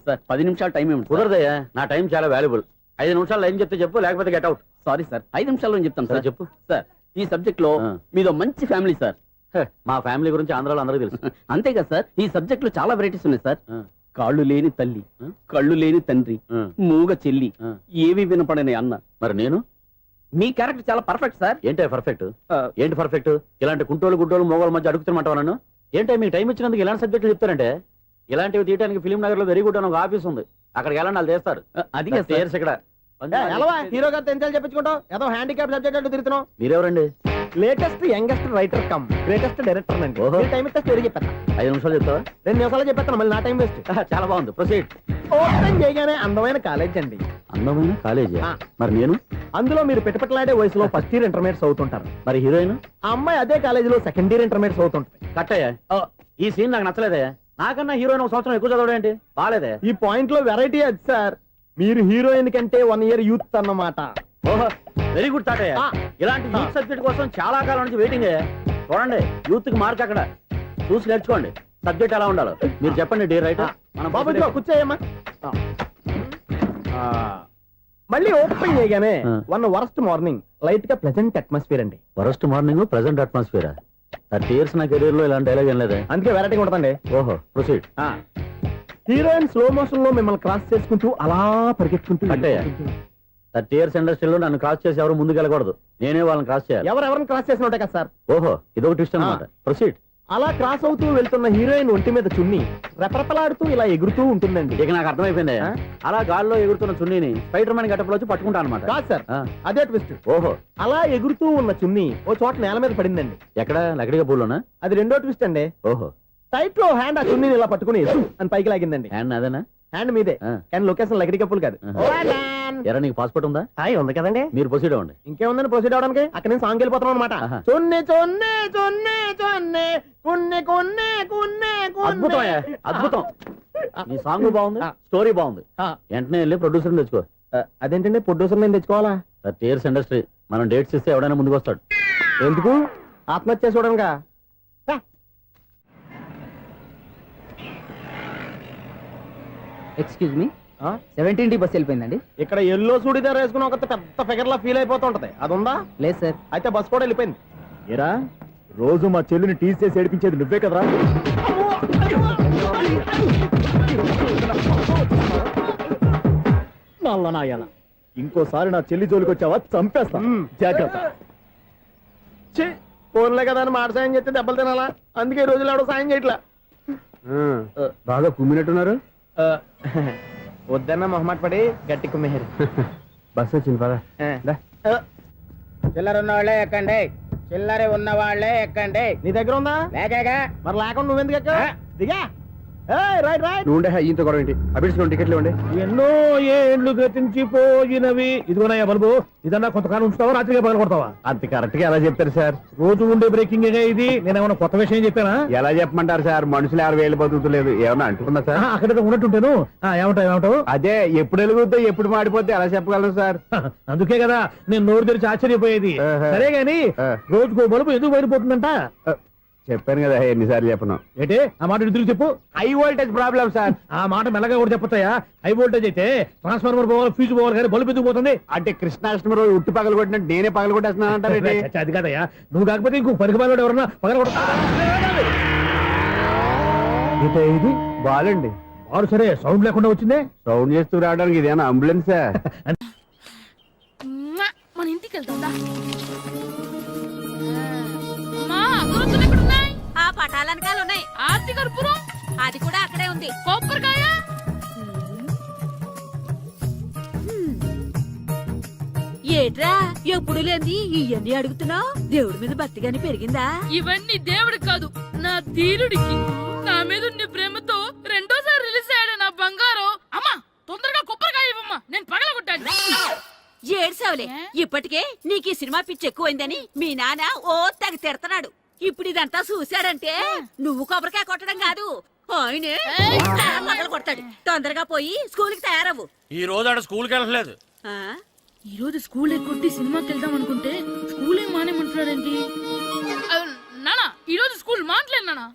సార్ 10 నిమిషాలు టైం ఏమి కుదరదయ్యా, నా టైం చాలా వాల్యుబుల్. 5 నిమిషాల్లో ఏం చెప్తే చెప్పు, లేకపోతే గెట్ అవుట్. సారీ సార్, 5 నిమిషాల్లో చెప్తాను సార్. చెప్పు. సార్, ఈ సబ్జెక్ట్ లో మీదో మంచి ఫ్యామిలీ సార్. మా ఫ్యామిలీ గురించి ఆంధ్రాలో అందరికీ తెలుసు. అంతేగా సార్, ఈ సబ్జెక్ట్ లో చాలా వెరైటీస్ ఉన్నాయి సార్. కాళ్ళు లేని తల్లి, కళ్ళు లేని తండ్రి, మూగ చెల్లి, ఏవి వినపడని అన్న. మరి నేను? మీ క్యారెక్టర్ చాలా పర్ఫెక్ట్ సార్. ఏంటే పర్ఫెక్ట్? ఏంటి పర్ఫెక్ట్? ఇలాంటి గుంటోళ్ళు మొగోళ్ళ మధ్య అడుగుతున్నమాట నన్ను. ఏంటంటే మీకు టైం ఇచ్చినందుకు ఇలాంటి సబ్జెక్టులు చెప్తారంటే, ఇలాంటివి తీయడానికి ఫిలిం నగర్ లో వెరీ గుడ్ అని ఒక ఆఫీస్ ఉంది. అక్కడికి వెళ్ళండి, వాళ్ళు చేస్తారు. అది ఇక్కడ హీరో గారు తెంచాలి చెప్పించుకుంటావు, ఏదో హ్యాండిక్యాప్ సబ్జెక్ట్ అంటూ తిరుగుతున్నావు. మీరెవరండి? Latest youngest writer cum greatest director అండి. ఓహో. టైం ఇస్తే స్టోరీ చెప్పేస్తా. 5 నిమిషాలు చెప్తావా? 2 నిమిషాలు చెప్పేస్తాను, మళ్ళీ నా టైం వేస్ట్. చాలా బాగుంది, ప్రొసీడ్. ఓపెన్ చేయగానే అందమైన కాలేజ్ అండి. అందమైన కాలేజీ? మరి నేను? అందులో మీరు పెట్టుపట్లాడే వయసులో ఫస్ట్ ఇయర్ ఇంటర్మీడియట్స్ అవుతుంటారు. మరి హీరోయిన్? ఆ అమ్మాయి అదే కాలేజీలో సెకండ్ ఇయర్ ఇంటర్మీడియట్స్ అవుతుంటుంది. కట్టయ్యా, ఈ సీన్ నాకు నచ్చలేదే. నాకన్నా హీరోయిన్ 1 సంవత్సరం ఎక్కువ చదవడేంటి? బాలేదే. ఈ పాయింట్ లో వెరైటీ అది సార్. మీరు హీరోయిన్ కంటే 1 year యూత్ అన్నమాట. ఓహో, వెరీ గుడ్ తాటయ్య. ఇలాంటి యూత్ సబ్జెక్ట్ కోసం చాలా కాలం నుంచి వెయిటింగ్. చూడండి, యూత్ కి మార్క్ అక్కడ. చూసి నేర్చుకోండి సబ్జెక్ట్ ఎలా ఉండాలో. మీరు చెప్పండి డే రైటర్. బాబు కూర్చోయమ్మా. మళ్ళీ ఓపెన్ చేయగానే 1 worst మార్నింగ్, లైట్ గా ప్లెజెంట్ అట్మాస్ఫియర్ అండి. Worst morning, present atmosphere. 30 years నా కెరీర్ లో ఇలాంటి డైలాగ్ ఏం లేదే. అందుకే వెరైటీ ఉంటుందండి. ఓహో, ప్రొసీడ్. హీరోయిన్ స్లో మోషన్ లో మిమ్మల్ని క్రాస్ చేసుకుంటూ అలా పరిగెత్తుకుంటూ కట్టయ్య, 30 years ఇండస్ట్రీలో నన్ను క్రాస్ చేసి ఎవరు ముందుకు వెళ్ళకూడదు, నేనే వాళ్ళని క్రాస్ చేయాలి. ఎవరెవరిని క్రాస్ చేసిన ఉంటాయి కదా సార్. ఓహో, ఇదొక ట్విస్ట్ అన్నమాట. ప్రొసీడ్. అలా క్రాస్ అవుతూ వెళ్తున్న హీరోయిన్ ఒంటి మీద చున్ని రెపరెపలాడుతూ ఇలా ఎగురుతూ ఉంటుందండి. ఇక నాకు అర్థమైపోయింది. అలా గాల్లో ఎగురుతున్న చున్నీని స్పైడర్ మ్యాన్ గెటప్లో వచ్చి పట్టుకుంటాను అనమాట. కాదు సార్, అదే ట్విస్ట్. ఓహో, అలా ఎగురుతూ ఉన్న చున్ని ఓ చోట నేల మీద పడిందండి. ఎక్కడ? లకడిగా పూలోనా? అది రెండో ట్విస్ట్ అండి. ఓహో, టైట్ లో హ్యాండ్ ఆ చున్నీని ఇలా పట్టుకుని అని పైకి లాగిందండి. హ్యాండ్ అదేనా? హ్యాండ్ మీదే, కానీ లొకేషన్ లకడి కప్పులు కాదు. ఎరా, నీకు పాస్పోర్ట్ ఉందా? హాయ్, ఉంది కదండి. మీరు ప్రొసీడ్ అవ్వండి. ఇంకేముందని ప్రొసీడ్ అవడానికి అక్కడ నేను సాంగ్ వెళ్ళిపోతున్నాం అనమాట. ఆహా. చున్ని చున్ని చున్ని చున్ని కున్ని కున్ని కున్ని అద్భుతం, అద్భుతం. నీ సాంగ్ బాగుంది, స్టోరీ బాగుంది. వెంటనే వెళ్ళి ప్రొడ్యూసర్ తెచ్చుకో. అదేంటండి ప్రొడ్యూసర్ నేను తెచ్చుకోవాలా? 30 years ఇండస్ట్రీ, మనం డేట్స్ ఇస్తే ఎవడైనా ముందుకు వస్తాడు. ఎందుకు? ఆత్మహత్య చూడనుగా. ఎక్స్క్యూజ్ మీ, 17D బస్ వెళ్ళిపోయిందండి. ఇక్కడ ఎల్లో చూడిదార్ వేసుకుని ఒక పెద్ద ఫిగర్ లా ఫీల్ అయిపోతుంటది, అది ఉందా? లేదు సార్. అయితే బస్ కూడా వెళ్ళిపోయింది. ఏరా, రోజు మా చెల్లిని టీస్ చేసి ఏడిపించేది నువ్వే కదరా? నాయన, ఇంకోసారి నా చెల్లి జోలికి వచ్చావా చంపేస్తా, జాగ్రత్త. ఫోన్లే కదా అని మాట సాయం చేస్తే దెబ్బలు తినాలా, అందుకే ఈ రోజులు ఎవడో సాయం చేయట్లా. బాగా కుమ్మినట్టున్నారు. వద్దన్న మొహమాట పడి గట్టి కుమ్మేరు. బస్ వచ్చింది పద. చిల్లర ఉన్న వాళ్ళే ఎక్కండి, చిల్లర ఉన్న వాళ్ళే ఎక్కండి. నీ దగ్గర ఉందా? లేకగా మరి లేకుండా నువ్వెందుకు ఎక్క? దిగా. Right right. నువ్వు ఉండే ఈయంత గొడవ ఏంటి? అభిడ్స్ టికెట్లు ఇవ్వండి. ఎన్నో ఏండ్లు గతించిపోయినవి. ఇదిగోనయ్యా బల్బు, ఇదన్నా కొంతకాలం ఉంచుతావా, రాత్రిగా పగల కొడతావా? అంత కరెక్ట్ గా ఎలా చెప్తారు సార్? రోజు ఉండే బ్రేకింగ్ ఇది. నేనేమన్నా కొత్త విషయం చెప్పానా? ఎలా చెప్పమంటారు సార్? మనుషులు ఎవరు వేలు బతుకుతలేదు, ఏమన్నా అంటున్నా సార్? అక్కడ ఉన్నట్టుంటాను. ఏమంటావు? అదే ఎప్పుడు వెలుగుతో ఎప్పుడు మాడిపోతే ఎలా చెప్పగలరు సార్? అందుకే కదా నేను నోరు తెరిచి ఆశ్చర్యపోయేది. సరే గాని రోజుకో బలుపు ఎందుకు బయటపోతుందంట? చెప్పాను కదా ఎన్నిసార్లు చెప్పను. ఏంటే ఆ మాట ఎదురు చెప్పు. High voltage problem sir. ఆ మాట మెల్లగా కూడా చెప్పొస్తాయా? హై వోల్టేజ్ అయితే ట్రాన్స్ఫార్మర్ పోవాలి, ఫ్యూజ్ పోవాలి, కానీ బల్బు ఎందుకు పోతుంది? అంటే కృష్ణాష్టమి రోజు ఉట్టి పగలు కొట్టినట్టు నేనే పగలు కొట్టేస్తున్నానంటారు. అది కాదయ్యా, నువ్వు కాకపోతే ఇంకో పనికి బాగా ఎవరన్నా పగల కొడతా. ఇది బాలండి. వాడు సరే సౌండ్ లేకుండా వచ్చిందే. సౌండ్ చేస్తూ రావడానికి ఇదేనా అంబులెన్సా? మన ఇంటికి వెళ్తుందా? అగరొత్తులు ఎక్కడున్నాయి? ఆ పటాలనకాలు ఉన్నాయి. ఆర్తి కర్పూరం అది కూడా అక్కడే ఉంది. కొబ్బరికాయ ఏట్రా ఎప్పుడు లేని ఇవన్నీ అడుగుతున్నావు? దేవుడి మీద భక్తిగాని పెరిగిందా? ఇవన్నీ దేవుడికి కాదు, నా ధీరుడికి. నా మీద ఉండే ప్రేమతో రెండోసారి రిలీజ్ అయ్యాడు నా బంగారం. అమ్మా, తొందరగా కొబ్బరికాయ ఇవ్వమ్మా, నేను పగలగొట్టాను. ఏడ్సావులే, ఇప్పటికే నీకు ఈ సినిమా పిచ్చి ఎక్కువైందని మీ నాన్న ఓ తెగ తిడతాడు. ఇప్పుడు ఇదంతా చూశాడంటే నువ్వు కొబ్బరికాయ కొట్టడం కాదు, ఆయనే పగలు కొడతాడు. తొందరగా పోయి స్కూల్ కి తయారవు. ఈ రోజు ఆడ స్కూల్కి వెళ్ళలేదు. ఈ రోజు స్కూల్ కొట్టి సినిమాకి వెళ్దాం అనుకుంటే స్కూల్ ఏం మానేమంటున్నాడండి? నానా, ఈ రోజు స్కూల్ మానట్లేదు నానా.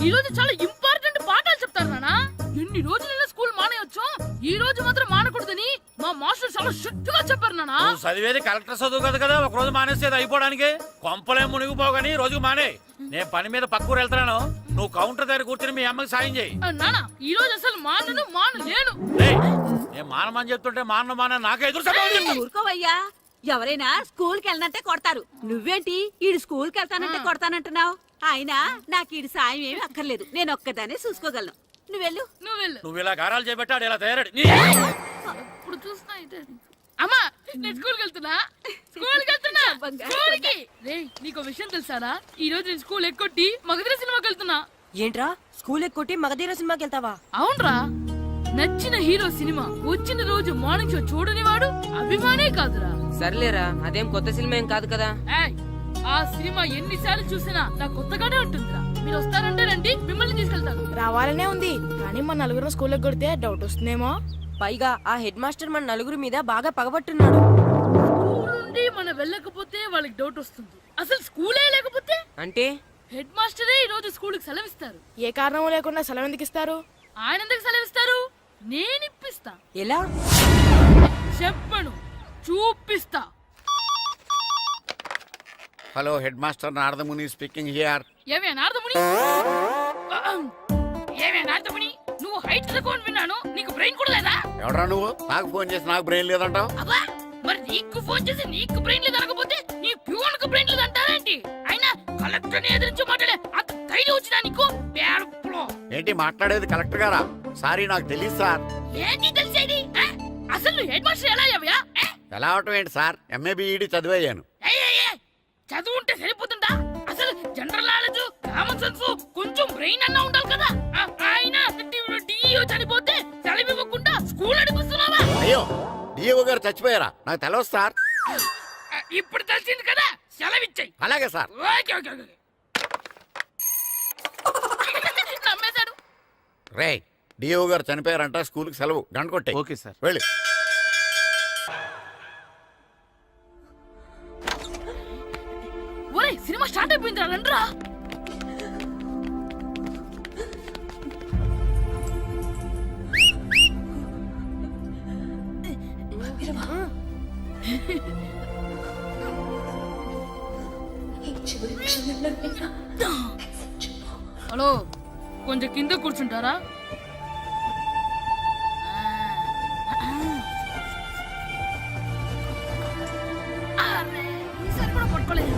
ఈ రోజు చాలా ఇంపార్టెంట్ పాఠాలు చెప్తారు నానా. ఎన్ని రోజులైనా స్కూల్ మానేయొచ్చు, ఈ రోజు మాత్రం మానకూడదని మా మాస్టర్ చాలా స్ట్రిక్ట్ గా చెప్పారు నానా. నువ్వు చదివేది కలెక్టర్ చదువు కదా కదా, ఒక రోజు మానేసేది అయిపోవడానికి. కొంపలే మునిగిపోగాని రోజుకు మానే. నేను పని మీద పక్కూరు వెళ్తున్నాను, నువ్వు కౌంటర్ దగ్గర కూర్చొని మీ అమ్మకి సాయం చేయి. నానా, ఈ రోజు అసలు మానలేను. నేను మానమని చెప్తుంటే మాన నాకే ఎదురు ఊరుకోవయ్యా, ఎవరైనా స్కూల్ కి వెళ్ళనంటే కొడతారు. నువ్వేంటి ఈడు స్కూల్ కి వెళ్తానంటే కొడతానంటున్నావు? అయినా నాకు ఈడు సాయం ఏమి అక్కర్లేదు, నేను ఒక్కదాన్ని చూసుకోగలను. నువ్వెళ్ళు. నువ్వు ఇలా గారాలు చేపెట్టాడు ఇలా తయారాడు. ఇప్పుడు చూస్తున్నా అమ్మా, నేను స్కూల్కి వెళ్తున్నా. స్కూల్కి నీకు విషయం తెలుసారా? ఈ రోజు నేను స్కూల్ ఎక్కొట్టి మగధీర సినిమాకి వెళ్తున్నా. ఏంట్రా, స్కూల్ ఎక్కొట్టి మగధీర సినిమాకి వెళ్తావా? అవునరా, నచ్చిన హీరో సినిమా వచ్చిన రోజు మార్నింగ్ షో చూడని వాడు అభిమానే కాదురా. సర్లేరా, అదేం కొత్త సినిమా ఏం కాదు కదా. ఆ సినిమా ఎన్నిసార్లు చూసినా నాకు కొత్తగానే ఉంటుందిరా. మీరు వస్తారంటే రండి, మిమ్మల్ని తీసుకెళ్తాను. రావాలనే ఉంది, కానీ మన నలుగురు స్కూల్ కొడితే డౌట్ వస్తుందేమో. పైగా ఆ హెడ్ మాస్టర్ మన నలుగురి మీద బాగా పగబట్టున్నాడు. స్కూల్ నుండి మనం వెళ్ళకపోతే వాళ్ళకి డౌట్ వస్తుంది. అసలు స్కూలే లేకపోతే అంటే హెడ్ మాస్టరే ఈ రోజు స్కూల్ కి సెలవిస్తారు. ఏ కారణం లేకుండా సెలవు ఎందుకు ఇస్తారు? ఆయన ఎందుకు సెలవిస్తారు? నేను ఇప్పిస్తా. ఎలా చెప్పను, చూపిస్తా. Hello, head master Naradamuni speaking here. ఏమే నారదముని, నువ్వు హైట్ తక్కువ విన్నాను, నీకు బ్రెయిన్ కూడా లేదా? ఎవడరా నువ్వు నాకు ఫోన్ చేసి నాకు బ్రెయిన్ లేదంటావు? అబ్బా మరి నీకు ఫోన్ చేసి నీకు బ్రెయిన్ లేదు అనకపోతే నీ ప్యూన్ కు బ్రెయిన్ లేదు అంటారేంటి? అయినా కలెక్టర్ ని ఎదిరించి మాట్లాడే అంత ధైర్యం వచ్చినా నీకు? పేరుపులో ఏంటి మాట్లాడేది కలెక్టర్ గారా? సారీ నాకు తెలియదు సార్. ఏంటి తెలిసేది? అసలు నువ్వు హెడ్ మాస్టర్ ఎలా అయ్యావా? ఎలా అవటం ఏంటి సార్, ఎంఏ బిఈడి చదివయ్యాను. చదువు ఉంటే సరిపోతుందా? అసలు జనరల్ నాలెడ్జ్, కామన్ సెన్స్, కొంచెం బ్రెయిన్ అన్నా ఉండాలి కదా. ఆయన డిఇఓ చనిపోతే సెలవు ఇవ్వకుండా స్కూల్ అడిగిస్తున్నావా? అయ్యో డిఓ గారు చచ్చిపోయారా? నాకు తెలియదు సార్. ఇప్పుడు తెలిసింది కదా, సెలవిచ్చాయి. అలాగే సార్. Okay okay okay. నమ్మేశాడు. రే డిఓ గారు చనిపోయారంట, స్కూల్కి సెలవు, గంట కొట్టే. Okay sir. వెళ్ళి. ఒరే సినిమా స్టార్ట్ అయిపోయిందిరా, రండిరా. హలో, కొంచెం కింద కూర్చుంటారా? ఈసారి కూడా పట్టుకోలేదు.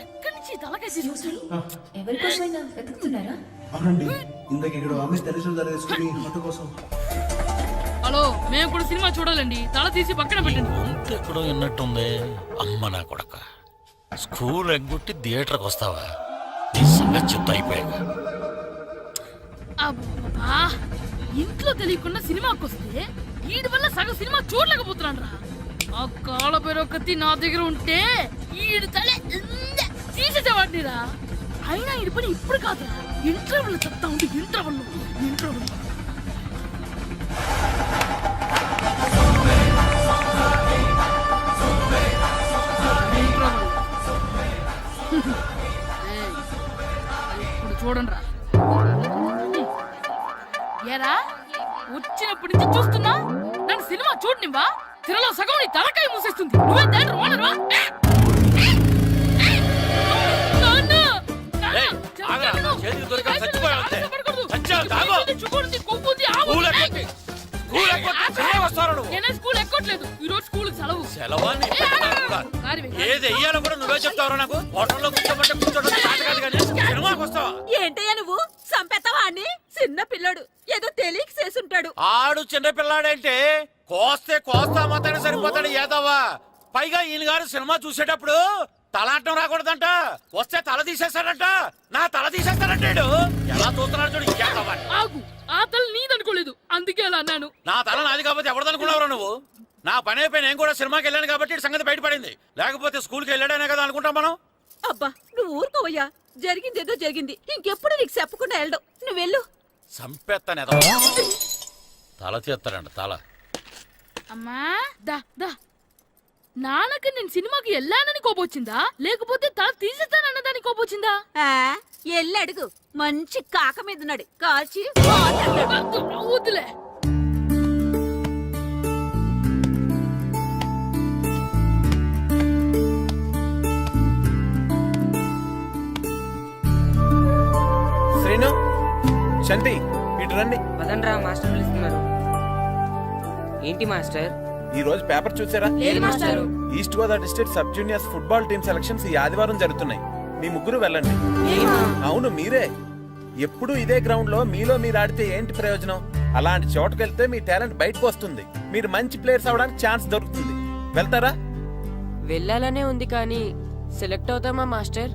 ఎక్కడి నుంచి తలకాయ తీసుకొచ్చాడు? ఎవరికోసమైనా వెతుకుతున్నారా? అవునండి, ఇందాక ఇక్కడ ఆమె తెలుసుకుని ఫోటో కోసం. హలో, మేము కూడా సినిమా చూడాలండి. తల తీసి పక్కన పెట్టండి. ఎక్కడో విన్నట్టుంది. అమ్మ నా కొడక, స్కూల్ ఎగ్గొట్టి థియేటర్కి వస్తావా? నీ సంగతి చెప్తా అయిపోయాక. అబ్బా, ఇంట్లో తెలియకుండా సినిమాకి వస్తే వీడి వల్ల సగం సినిమా చూడలేకపోతున్నాను రా. ఆ కాళ్ళ పేరొకటి నా దగ్గర ఉంటే ఈడు తలే తీసేసేవాడిని రా. అయినా ఈడి పని ఇప్పుడు కాదురా, ఇంటర్వెల్ చెప్తా ఉంటే ఇంటర్వెల్ ఇప్పుడు చూడండి రా. ఏరా, వచ్చినప్పటి నుంచి చూస్తున్నా, నన్ను సినిమా చూడనివ్వా? తిరలో సగం నీ తలకాయ మూసేస్తుంది. నువ్వే దాని రోనరువా? నేనే స్కూల్ ఎక్కట్లేదు, ఈ రోజు స్కూల్ సెలవు. ఏది వెయ్యాలో కూడా నువ్వే చెప్తావరా? నాకు హోటల్లో కూర్చోబట్టే కూర్చోడం కాదు కానీ సినిమాకి వస్తావా? ఏంటయ్యా నువ్వు సంపెత్తవా అని? చిన్న పిల్లడు ఏదో తెలియక చేసుంటాడు. ఆడు చిన్న పిల్లాడంటే కోస్తే కోస్తా మాత్రమే సరిపోతాడు ఏదవ్వా. పైగా ఈయన గారు సినిమా చూసేటప్పుడు తలాటం రాకూడదంట, వస్తే తల తీసేస్తాడంట. నా తల తీసేస్తాడంటాడు. ఎలా చూస్తున్నాడు చూడు. ఏదవ్వా ఆగు, ఆ తల నీదనుకోలేదు, అందుకే అలా అన్నాను. నా తల నాది కాబట్టి ఎవరిదనుకున్నావురా నువ్వు? నా పని అయిపోయి నేను కూడా సినిమాకి వెళ్ళాను కాబట్టి సంగతి బయటపడింది. లేకపోతే స్కూల్కి వెళ్ళాడనే కదా అనుకుంటాం మనం. అబ్బా నువ్వు ఊరుకోవయ్యా, జరిగిందేదో జరిగింది. ఇంకెప్పుడు నీకు చెప్పకుండా వెళ్ళడం. నువ్వు వెళ్ళు. సంపెత్తనే తల తీస్తాడంట తల. అమ్మా దా దా. నాన్నకి నేను సినిమాకి వెళ్ళానని కోపొచ్చిందా, లేకపోతే తల తీసేస్తానన్నదాని కోపొచ్చిందా? ఎల్లి అడుగు, మంచి కాక మీద ఉన్నాడు, కాల్చి వద్దులే. శ్రీను, శంటి, ఇటు రండి. పదండ్రా, మాస్టర్ పిలుస్తున్నారు. ఏంటి మాస్టర్? ఈ రోజు పేపర్ చూసారా? లేదు మాస్టారు. East Godavari district sub juniors football team selections ఈ ఆదివారం జరుగుతున్నాయి. మీ ముగ్గురు వెళ్ళండి. అవును మీరే. ఎప్పుడు ఇదే గ్రౌండ్ లో మీలో మీరు ఆడితే ఏంటి ప్రయోజనం? అలాంటి చోటుకు వెళ్తే మీ టాలెంట్ బయటకు వస్తుంది. మీరు మంచి ప్లేయర్స్ అవడానికి ఛాన్స్ దొరుకుతుంది. వెళ్తారా? వెళ్ళాలనే ఉంది కానీ సెలెక్ట్ అవుతామా మాస్టర్?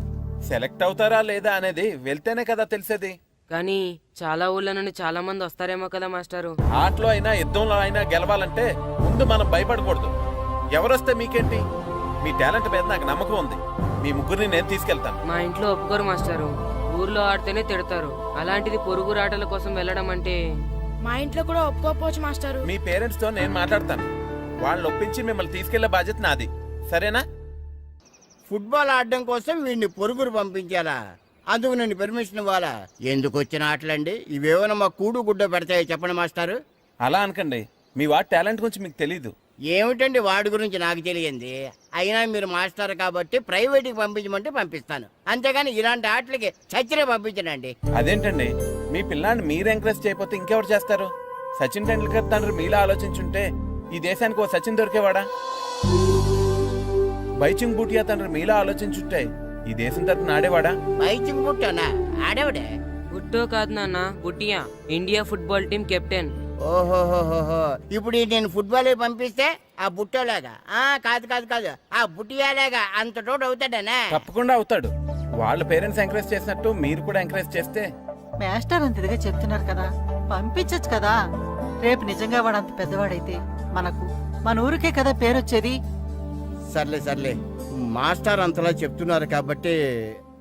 సెలెక్ట్ అవుతారా లేదా అనేది వెళ్తేనే కదా తెలిసేది. కానీ చాలా ఊళ్ళ నుండి చాలా మంది వస్తారేమో కదా మాస్టారు. ఆటలో అయినా యుద్ధంలో అయినా గెలవాలంటే ముందు మనం భయపడకూడదు. ఎవరొస్తే మీకేంటి? మీ టాలెంట్ మీద నాకు నమ్మకం ఉంది. మీ ముగ్గురిని నేను తీసుకెళ్తాను. మా ఇంట్లో ఒప్పుకోరు మాస్టారు. ఊర్లో ఆడితేనే తిడతారు. అలాంటిది పొరుగు ఆటల కోసం వెళ్ళడం అంటే. మా ఇంట్లో కూడా ఒప్పుకోకపోవచ్చు మాస్టారు. మీ పేరెంట్స్ తో నేను మాట్లాడతాను. వాళ్ళని ఒప్పించి మిమ్మల్ని తీసుకెళ్లే బాధ్యత నాది. సరేనా? ఫుట్బాల్ ఆడడం కోసం వీడిని పొరుగురు పంపించాలా? అందుకు నేను పర్మిషన్ ఇవ్వాలా? ఎందుకు వచ్చిన ఆటలండి ఇవేమైనా మా కూడు గుడ్డ పెడతాయో చెప్పండి మాస్టారు. అలా అనకండి, మీ వాడి టాలెంట్ గురించి మీకు తెలీదు. ఏమిటండి వాడి గురించి నాకు తెలియంది? అయినా మీరు మాస్టర్ కాబట్టి ప్రైవేట్కి పంపించమంటే పంపిస్తాను, అంతేగాని ఇలాంటి ఆటలకి చచ్చినే పంపించనండి. అదేంటండి, మీ పిల్లాన్ని మీరు ఎంకరేజ్ చేయకపోతే ఇంకెవరు చేస్తారు? సచిన్ టెండూల్కర్ తండ్రి మీలా ఆలోచించుంటే ఈ దేశానికి ఓ సచిన్ దొరికేవాడా? బైచింగ్ బూటియా తండ్రి మీలా ఆలోచించుంటే ఈ దేశం తరపున ఆడేవాడా? బైచింగ్ బుట్టనా ఆడేవాడే? బుట్టో కాదు నాన్న, Bhutia, India football team captain. ఓహోహోహో, ఇప్పుడు నేను ఫుట్బాల్ పంపిస్తే ఆ బుట్టోలాగా కాదు కాదు కాదు ఆ బుట్టియాలాగా అంత తోడు అవుతాడనా? తప్పకుండా అవుతాడు. వాళ్ళ పేరెంట్స్ ఎంకరేజ్ చేసినట్టు మీరు కూడా ఎంకరేజ్ చేస్తే. మాస్టర్ అంత ఇదిగా చెప్తున్నారు కదా, పంపించచ్చు కదా. రేపు నిజంగా వాడు అంత పెద్దవాడైతే మన ఊరికే కదా పేరొచ్చేది. సర్లే సర్లే, మాస్టర్ అంతలా చెప్తున్నారు కాబట్టి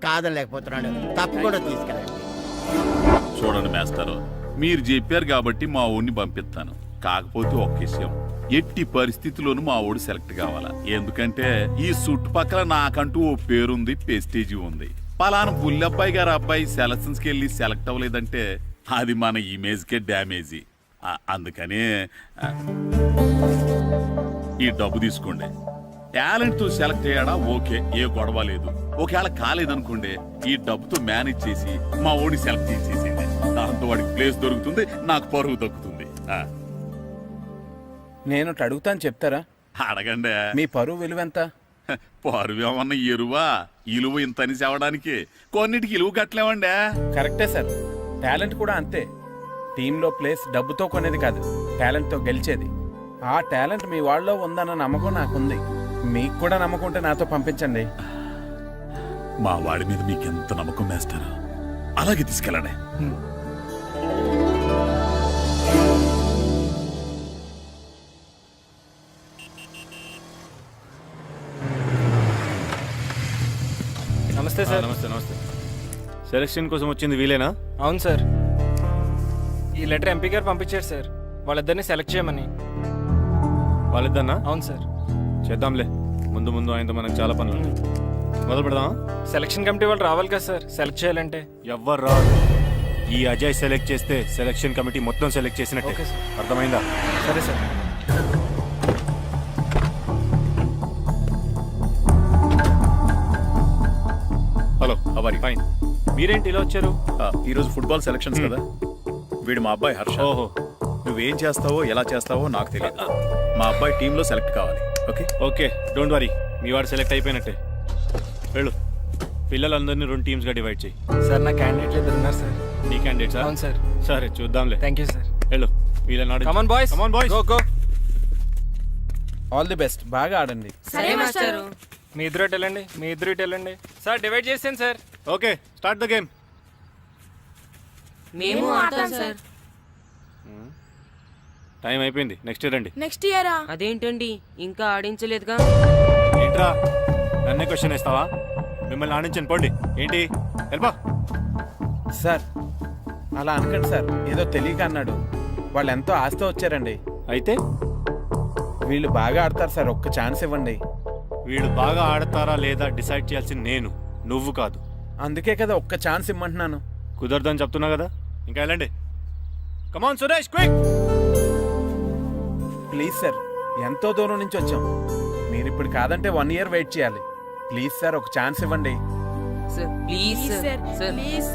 కాదలేకపోతున్నాడు. తప్పకుండా తీసుకెళ్ళండి. చూడండి మాస్టారు, మీరు చెప్పారు కాబట్టి మా ఊరిని పంపిస్తాను. కాకపోతే ఒక్క విషయం, ఎట్టి పరిస్థితుల్లోనూ మా ఊడు సెలెక్ట్ కావాలా. ఎందుకంటే ఈ చుట్టుపక్కల నాకంటూ ఓ పేరుంది, పెస్టేజీ ఉంది. పలానా బుల్లబ్బాయి గారు అబ్బాయి సెలక్షన్స్కి వెళ్ళి సెలెక్ట్ అవ్వలేదంటే అది మన ఇమేజ్కే డ్యామేజీ. అందుకనే ఈ డబ్బు తీసుకోండి. టాలెంట్ తో సెలెక్ట్ అయ్యాడా ఓకే, ఏ గొడవ లేదు. ఒకవేళ కాలేదనుకోండి, ఈ డబ్బుతో మేనేజ్ చేసి మా ఓడి సెలెక్ట్ చేసేసింది. దాంతో వాడికి ప్లేస్ దొరుకుతుంది, నాకు పరువు దక్కుతుంది. నేను అడుగుతాను, చెప్తారా? అడగండి. మీ పరువు విలువ ఎంత? పరువు ఏమన్నా ఎరువా? ఇలువ ఇంతని చెప్పడానికి కొన్నిటికి ఇలువ కట్టలేమండి. కరెక్టే సార్, టాలెంట్ కూడా అంతే. టీంలో ప్లేస్ డబ్బుతో కొనేది కాదు, టాలెంట్తో గెలిచేది. ఆ టాలెంట్ మీ వాళ్ళలో ఉందన్న నమ్మకం నాకుంది. మీకు కూడా నమ్మకం ఉంటే నాతో పంపించండి. మా వాడి మీద మీకు ఎంత నమ్మకం వేస్తారా? అలాగే తీసుకెళ్ళండి. నమస్తే సార్. నమస్తే నమస్తే. సెలక్షన్ కోసం వచ్చింది వీలేనా? అవును సార్, ఈ లెటర్ ఎంపీ గారు పంపించారు సార్, వాళ్ళిద్దరిని సెలెక్ట్ చేయమని. వాళ్ళిద్దన్నా? అవును సార్. చేద్దాంలే, ముందు ముందు ఆయనతో మనకు చాలా పనులు ఉన్నాయి. మొదలు పెడదామా? సెలక్షన్ కమిటీ వాళ్ళు రావాలి కదా సార్ సెలెక్ట్ చేయాలంటే. ఎవ్వరు రాదు. ఈ అజయ్ సెలెక్ట్ చేస్తే సెలక్షన్ కమిటీ మొత్తం సెలెక్ట్ చేసినట్టే. Okay sir. అర్థమైందా? సరే సార్. హలో, అవరి. ఫైన్. మీరేంటి ఇలా వచ్చారు? ఈ రోజు ఫుట్బాల్ సెలక్షన్స్ కదా. వీడు మా అబ్బాయి హర్ష. ఓహో, నువ్వేం చేస్తావో ఎలా చేస్తావో నాకు తెలియదు. మా అబ్బాయి టీంలో సెలెక్ట్ కావాలి. Okay okay, don't worry. మీ వాడు సెలెక్ట్ అయిపోయినట్టే. వెళ్ళు, పిల్లలందరినీ 2 టీమ్స్ గా డివైడ్ చేయి. సార్ నా క్యాండిడేట్లు ఇద్దరు ఉన్నారు సార్. నీ క్యాండిడేట్స్? అవును సార్. సరే, చూద్దాంలే. Thank you sir. వెళ్ళు, వీళ్ళని come on boys, come on boys, go go. All the best, బాగా ఆడండి. సరే మాస్టారు. మీ ఇద్దరు ఇటు వెళ్ళండి, మీ ఇద్దరు ఇటు వెళ్ళండి. సార్ డివైడ్ చేసాను sir. Okay, start the game. మేము ఆడతాం సార్. టైం అయిపోయింది, నెక్స్ట్ రండి. నెక్స్ట్ ఇయరా? అదేంటండి, ఇంకా ఆడించలేదుగా. ఏంట్రా, నన్నే క్వశ్చన్ వేస్తావా? మిమ్మల్ని ఆడించండి, పోండి. ఏంటి వెళ్ళిపో. సార్ అలా అనకండి సార్, ఏదో తెలియక అన్నాడు. వాళ్ళు ఎంతో ఆస్తి వచ్చారండి. అయితే వీళ్ళు బాగా ఆడతారు సార్, ఒక్క ఛాన్స్ ఇవ్వండి. వీళ్ళు బాగా ఆడతారా లేదా డిసైడ్ చేయాల్సింది నేను, నువ్వు కాదు. అందుకే కదా ఒక్క ఛాన్స్ ఇమ్మంటున్నాను. కుదరదని చెప్తున్నా కదా, ఇంకా వెళ్ళండి. Come on Suresh, quick. Please sir, ఎంతో దూరం నుంచి వచ్చాం. మీరు ఇప్పుడు కాదంటే 1 year వెయిట్ చేయాలి. ప్లీజ్ సార్, ఒక ఛాన్స్ ఇవ్వండి. Sir please sir, sir please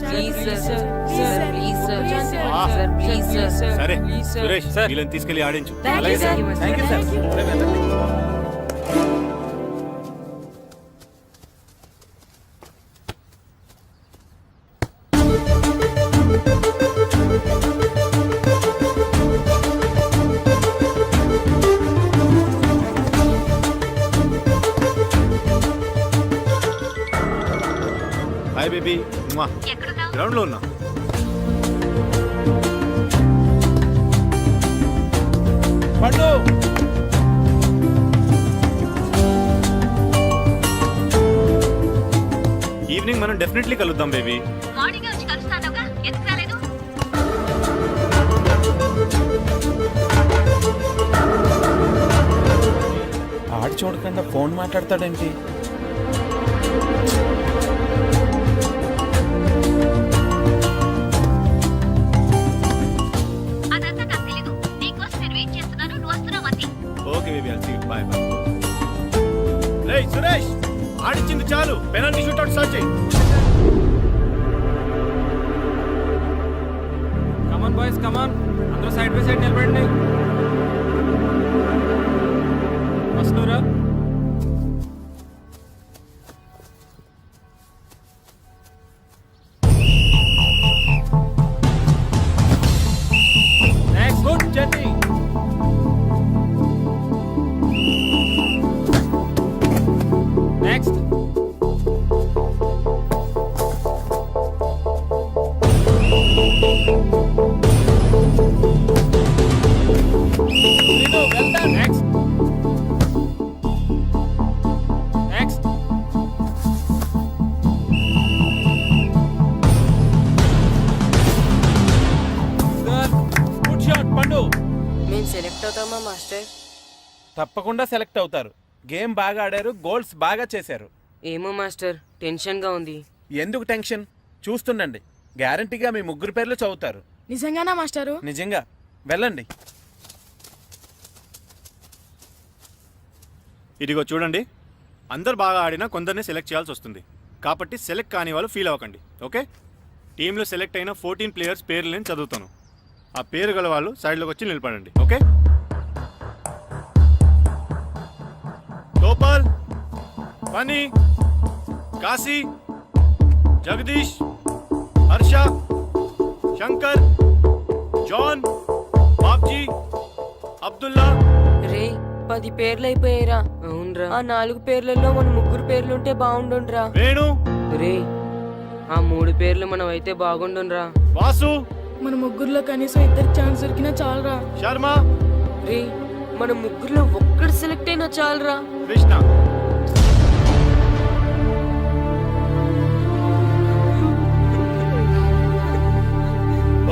please sir, sir, sir please sir, sir, sir please sir. సరే ప్లీజ్ సార్. సురేష్, వీళ్ళని తీసుకెళ్ళి ఆడించు. Thank you sir. Thank you sir. సరే, వెళ్ళండి. Hi baby. గ్రౌండ్ లో ఉన్నా. పండు, ఈవినింగ్ మనం డెఫినెట్లీ కలుద్దాం బేబీ. ఆడి చూడకుండా ఫోన్ మాట్లాడతాడేంటి? అదంతా నాకు తెలీదు. నీకోసం నేను వెయిట్ చేస్తున్నాను. నువ్వు వస్తున్నావు అంతే. Okay baby I'll see you bye bye. రేయ్ సురేష్ ఆడిచ్చింది చాలు, పెనాల్టీ షూట్అవుట్ స్టార్ట్ చేయి. కమాన్ బాయ్స్ కమాన్, అందరూ సైడ్ బై సైడ్ నిలబడండి. వస్తున్నారా? Next good journey. Next well done. Next. Next. Good shot పండు. మేము సెలెక్ట్ అవుతామా మాస్టర్? తప్పకుండా సెలెక్ట్ అవుతారు. గేమ్ బాగా ఆడారు, గోల్స్ బాగా చేశారు. ఏమో మాస్టర్, టెన్షన్గా ఉంది. ఎందుకు టెన్షన్? చూస్తుండండి, గ్యారంటీగా మీ ముగ్గురు పేర్లు చదువుతారు. నిజంగానా మాస్టారు? నిజంగా. వెళ్ళండి. ఇదిగో చూడండి, అందరు బాగా ఆడినా కొందరిని సెలెక్ట్ చేయాల్సి వస్తుంది. కాబట్టి సెలెక్ట్ కాని వాళ్ళు ఫీల్ అవ్వకండి, ఓకే? టీంలో సెలెక్ట్ అయిన 14 ప్లేయర్స్ పేర్లు నేను చదువుతాను. ఆ పేరు గల వాళ్ళు సైడ్లోకి వచ్చి నిలబడండి, ఓకే? గోపాల్, ఫనీ, కాశీ, జగదీష్, హర్ష, శంకర్, జాన్, బాబ్జీ, అబ్దుల్లా. రే 10 పేర్లు అయిపోయారా? అవునరా. ఆ 4 పేర్లలో మన 3 పేర్లుంటే బాగుండుండ్రా. వేణు, రే ఆ 3 పేర్లు మనం అయితే బాగుండుండ్రా. వాసు, మన ముగ్గురులో కనీసం 2 ఛాన్స్ దొరికినా చాలరా. శర్మ, రే మన 3లో ఒక్కడు సెలెక్ట్ అయినా చాలరా. Krishna.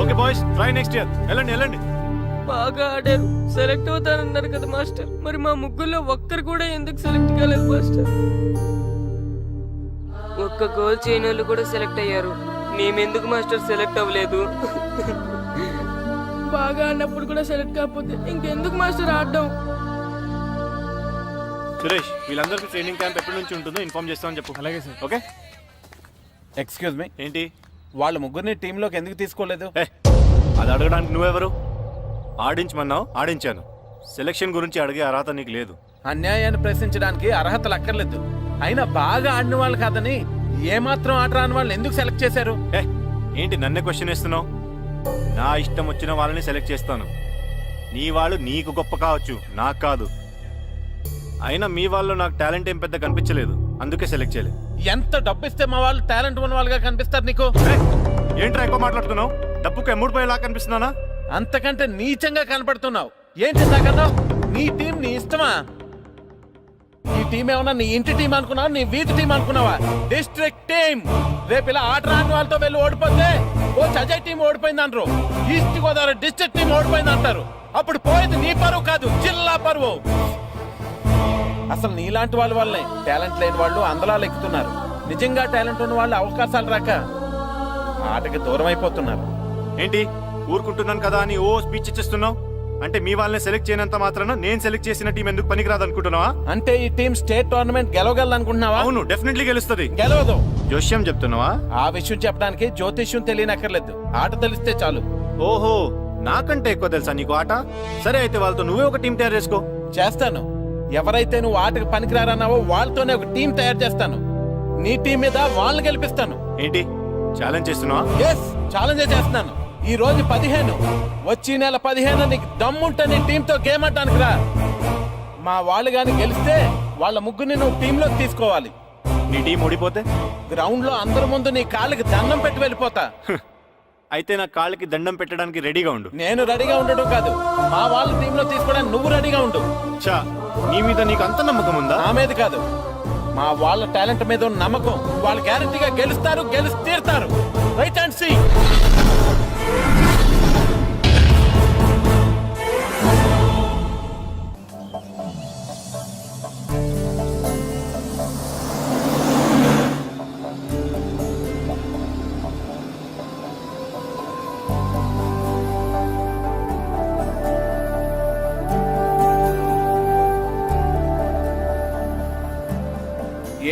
Okay boys, try next year. వెళ్ళండి వెళ్ళండి. బాగా ఆడారు, సెలెక్ట్ అవుతారన్నారు కదా మాస్టర్. మరి మా 3లో ఒక్కరు కూడా ఎందుకు సెలెక్ట్ కాలేదు మాస్టర్? ఒక్క గోల్ చేయని వాళ్ళు కూడా సెలెక్ట్ అయ్యారు. మేమెందుకు మాస్టర్ సెలెక్ట్ అవ్వలేదు? బాగా ఆడినప్పుడు కూడా సెలెక్ట్ కాకపోతే ఇంకెందుకు మాస్టర్ ఆడడం? సురేష్, వీళ్ళందరికీ ట్రైనింగ్ క్యాంప్ ఎప్పటి నుంచి ఉంటుందో ఇన్ఫార్మ్ చేస్తామని చెప్పు. అలాగే సార్. ఓకే? ఎక్స్క్యూజ్ మీ, ఏంటి? వాళ్ళ ముగ్గురిని టీంలోకి ఎందుకు తీసుకోలేదు? అది అడగడానికి నువ్వెవరు? ఆడించమన్నావు, ఆడించాను. సెలక్షన్ గురించి అడిగే అర్హత నీకు లేదు. అన్యాయాన్ని ప్రశ్నించడానికి అర్హతలు అక్కర్లేదు. అయినా బాగా ఆడిన వాళ్ళు కాదని ఏమాత్రం ఆట రాని వాళ్ళని ఎందుకు సెలెక్ట్ చేశారు? ఏంటి నన్నే క్వశ్చన్ వేస్తున్నావు? నా ఇష్టం వచ్చిన వాళ్ళని సెలెక్ట్ చేస్తాను. నీ వాళ్ళు నీకు గొప్ప కావచ్చు, నాకు కాదు. అయినా మీ వాళ్ళు నాకు టాలెంట్ ఏం పెద్ద కనిపించలేదు, అందుకే సెలెక్ట్ చేయలేదు. ఎంత డబ్బు ఇస్తే మా వాళ్ళు టాలెంట్ ఉన్న వాళ్ళుగా కనిపిస్తారు నీకు? ఏంట్రా ఎక్కువ మాట్లాడుతున్నావు? డబ్బుకు ఎమ్ముడిపోయేలా కనిపిస్తున్నానా? అంతకంటే నీచంగా కనపడుతున్నావు. ఏంటి నాకన్నా? నీ టీం నీ ఇష్టమా? ఈ టీం ఏమన్నా నీ ఇంటి టీం అనుకున్నావా, నీ వీధి టీం అనుకున్నావా? District team. రేపు ఇలా ఆట రాని వాళ్ళతో వెళ్ళి ఓడిపోతే కోచ్ అజయ్ టీం ఓడిపోయింది అంటారు, ఈస్ట్ గోదావరి డిస్ట్రిక్ట్ టీం ఓడిపోయింది అంటారు. అప్పుడు పోయేది నీ పరువు కాదు, జిల్లా పరువు. అసలు నీలాంటి వాళ్ళ వల్లే టాలెంట్ లేని వాళ్ళు అందలాలు ఎక్కుతున్నారు. నిజంగా టాలెంట్ ఉన్న వాళ్ళు అవకాశాలు రాక ఆటకి దూరం అయిపోతున్నారు. ఏంటి ఊరుకుంటున్నాను కదా అని ఓ స్పీచ్ ఇచ్చేస్తున్నావు? అంటే మీ వాళ్ళని సెలెక్ట్ చేయనంత మాత్రాన నేను సెలెక్ట్ చేసిన టీం ఎందుకు పనికిరాదు అనుకుంటున్నావా? అంటే ఈ టీం స్టేట్ టోర్నమెంట్ గెలవగలదు అనుకుంటున్నావా? అవును, డెఫినెట్లీ గెలుస్తుంది. గెలవదు. జోష్యం చెప్తున్నావా? ఆ విషయం చెప్పడానికి జ్యోతిష్యం తెలియనక్కర్లేదు, ఆట తెలిస్తే చాలు. ఓహో, నాకంటే ఎక్కువ తెలుసా నీకు ఆట? సరే అయితే వాళ్ళతో నువ్వే ఒక టీం తయారు చేసుకో. చేస్తాను. ఎవరైతే నువ్వు ఆటకు పనికిరారన్నావో వాళ్ళతోనే ఒక టీం తయారు చేస్తాను. నీ టీం మీద వాళ్ళని గెలిపిస్తాను. ఏంటి ఛాలెంజ్ చేస్తున్నావా? ఎస్, ఛాలెంజ్ చేస్తున్నాను. ఈ రోజు 15, వచ్చి నెల 15 నీకు దమ్ముంటే నీ టీంతో గేమ్ ఆడడానికి రా. మా వాళ్ళు గాని గెలిస్తే వాళ్ళ ముగ్గురిని నువ్వు టీంలోకి తీసుకోవాలి. నీ టీం ఓడిపోతే గ్రౌండ్ లో అందరి ముందు నీ కాళ్ళకి దండం పెట్టి వెళ్ళిపోతా. అయితే నా కాళ్ళకి దండం పెట్టడానికి రెడీగా ఉండు. నేను రెడీగా ఉండడం కాదు, మా వాళ్ళ టీంలో తీసుకోవడానికి నువ్వు రెడీగా ఉండు. చా, నీ మీద నీకు అంత నమ్మకం ఉందా? నా మీద కాదు, మా వాళ్ళ టాలెంట్ మీద ఉన్న నమ్మకం. వాళ్ళు గ్యారంటీగా గెలుస్తారు, గెలిచి తీరుతారు. Right and see.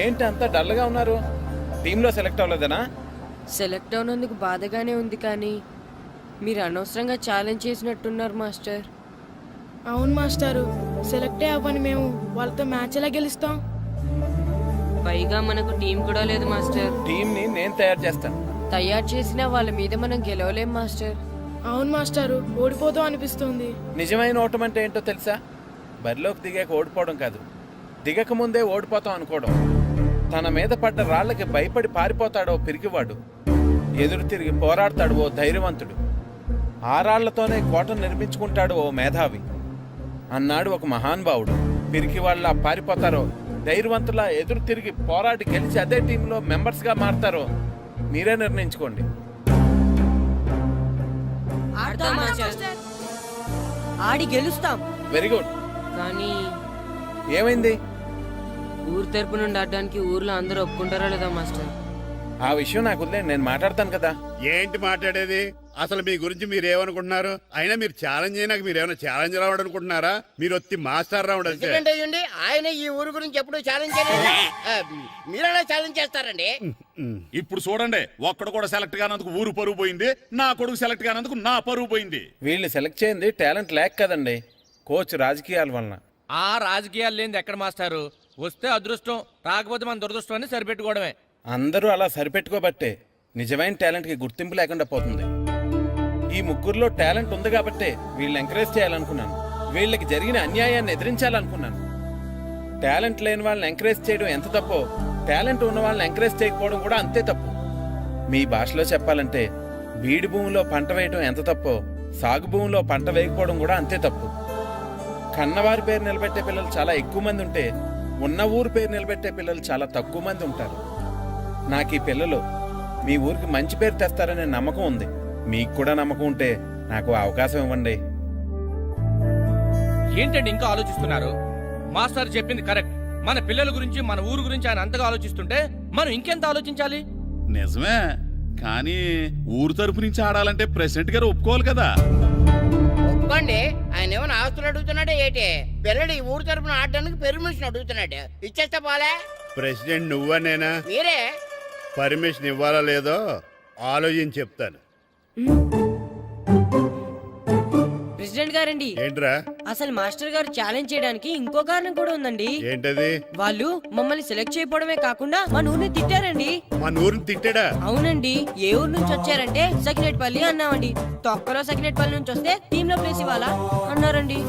ఏంటి అంత డల్గా ఉన్నారు? టీంలో సెలెక్ట్ అవ్వలేదనా? సెలెక్ట్ అవునందుకు బాధగానే ఉంది కానీ మీరు అనవసరంగా ఛాలెంజ్ చేసినట్టున్నారు మాస్టర్. అవును మాస్టారు, సెలెక్టే అవ్వని మేము వాళ్ళతో మ్యాచ్ ఎలా గెలుస్తాం? పైగా మనకు టీం కూడా లేదు మాస్టర్. టీంని నేను తయారు చేస్తాను. తయారు చేసిన వాళ్ళ మీద మనం గెలవలేం మాస్టర్. అవును మాస్టారు, ఓడిపోతాం అనిపిస్తుంది. నిజమైన ఓటం అంటే ఏంటో తెలుసా? బరిలోకి దిగాక ఓడిపోవడం కాదు, దిగక ముందే ఓడిపోతాం అనుకోవడం. తన మీద పడ్డ రాళ్ళకి భయపడి పారిపోతాడో పిరికివాడు, ఎదురు తిరిగి పోరాడతాడు ఓ ధైర్యవంతుడు, ఆ రాళ్లతోనే కోటను నిర్మించుకుంటాడు ఓ మేధావి అన్నాడు ఒక మహానుభావుడు. పిరికి వాళ్ళ పారిపోతారో ధైర్యవంతులా ఎదురు తిరిగి పోరాడి గెలిచి అదే టీంలో మెంబర్స్గా మారతారో మీరే నిర్ణయించుకోండి. ఆడి గెలుస్తాం. Very good. కానీ ఏమైంది? ఊరు తరపు నుండి ఆడడానికి ఊర్లో అందరూ ఒప్పుకుంటారా లేదా మాస్టర్? ఆ విషయం నాకు వదిలేండి, నేను మాట్లాడతాను కదా. ఏంటి మాట్లాడేది? అసలు మీ గురించి మీరు ఏమనుకుంటున్నారు? అయినా మీరు ఛాలెంజ్ అయినాక మీరు ఏమైనా ఛాలెంజ్ రావడం అనుకుంటున్నారా? మీరు వచ్చి మాస్టర్ రావడం. ఆయన ఈ ఊరు గురించి ఎప్పుడు ఛాలెంజ్ చేయలేదు, మీరెలా ఛాలెంజ్ చేస్తారండి? ఇప్పుడు చూడండి, ఒక్కడు కూడా సెలెక్ట్ కానందుకు ఊరు పరువు పోయింది, నా కొడుకు సెలెక్ట్ కానందుకు నా పరువు పోయింది. వీళ్ళు సెలెక్ట్ చేయింది టాలెంట్ లేక కదండి, కోచ్ రాజకీయాల వలన. ఆ రాజకీయాలు లేని ఎక్కడ మాస్టారు? వస్తే అదృష్టం, రాకపోతే మన దురదృష్టం అని సరిపెట్టుకోవడమే. అందరూ అలా సరిపెట్టుకోబట్టే నిజమైన టాలెంట్కి గుర్తింపు లేకుండా పోతుంది. ఈ ముగ్గురులో టాలెంట్ ఉంది కాబట్టే వీళ్ళని ఎంకరేజ్ చేయాలనుకున్నాను, వీళ్ళకి జరిగిన అన్యాయాన్ని ఎదిరించాలనుకున్నాను. టాలెంట్ లేని వాళ్ళని ఎంకరేజ్ చేయడం ఎంత తప్పో, టాలెంట్ ఉన్న వాళ్ళని ఎంకరేజ్ చేయకపోవడం కూడా అంతే తప్పు. మీ భాషలో చెప్పాలంటే బీడు భూమిలో పంట వేయడం ఎంత తప్పో, సాగు భూమిలో పంట వేయకపోవడం కూడా అంతే తప్పు. కన్నవారి పేరు నిలబెట్టే పిల్లలు చాలా ఎక్కువ మంది ఉంటే, ఉన్న ఊరు పేరు నిలబెట్టే పిల్లలు చాలా తక్కువ మంది ఉంటారు. నాకు ఈ పిల్లలు మీ ఊరికి మంచి పేరు తెస్తారనే నమ్మకం ఉంది. మీకు కూడా నమ్మకం ఉంటే నాకు అవకాశం ఇవ్వండి. ఏంటండి ఇంకా ఆలోచిస్తున్నారు? మాస్టర్ చెప్పింది కరెక్ట్. మన పిల్లల గురించి, మన ఊరు గురించి ఆయన అంతగా ఆలోచిస్తుంటే మనం ఇంకెంత ఆలోచించాలి? నిజమే, కానీ ఊరు తరపు నుంచి ఆడాలంటే ప్రెసిడెంట్ గారు ఒప్పుకోవాలి కదా. ఒప్పుకోండి, ఆయన ఏమైనా ఆస్తులు అడుగుతున్నాడే ఏంటి? పిల్లడు ఈ ఊరు తరపున ఆడడానికి పర్మిషన్ అడుగుతున్నాడు, ఇచ్చేస్తే పోలే. ప్రెసిడెంట్ నువ్వా నేనా? మీరే. పర్మిషన్ ఇవ్వాలా లేదో ఆలోచించి చెప్తాను. ప్రెసిడెంట్ గారండి, ఏంట్రా? అసలు మాస్టర్ గారు ఛాలెంజ్ చేయడానికి ఇంకో కారణం కూడా ఉందండి. ఏంటది? వాళ్ళు మమ్మల్ని సెలెక్ట్ చేయకపోవడమే కాకుండా మన ఊరిని తిట్టారండి. మన ఊరిని తిట్టాడా? అవునండి. ఏ ఊరు నుంచి వచ్చారంటే సకినేట్పల్లి అన్నామండి. తొక్కలో సకినేట్పల్లి నుంచి వస్తే టీమ్ లో ప్లేస్ ఇవ్వాలా అన్నారండి.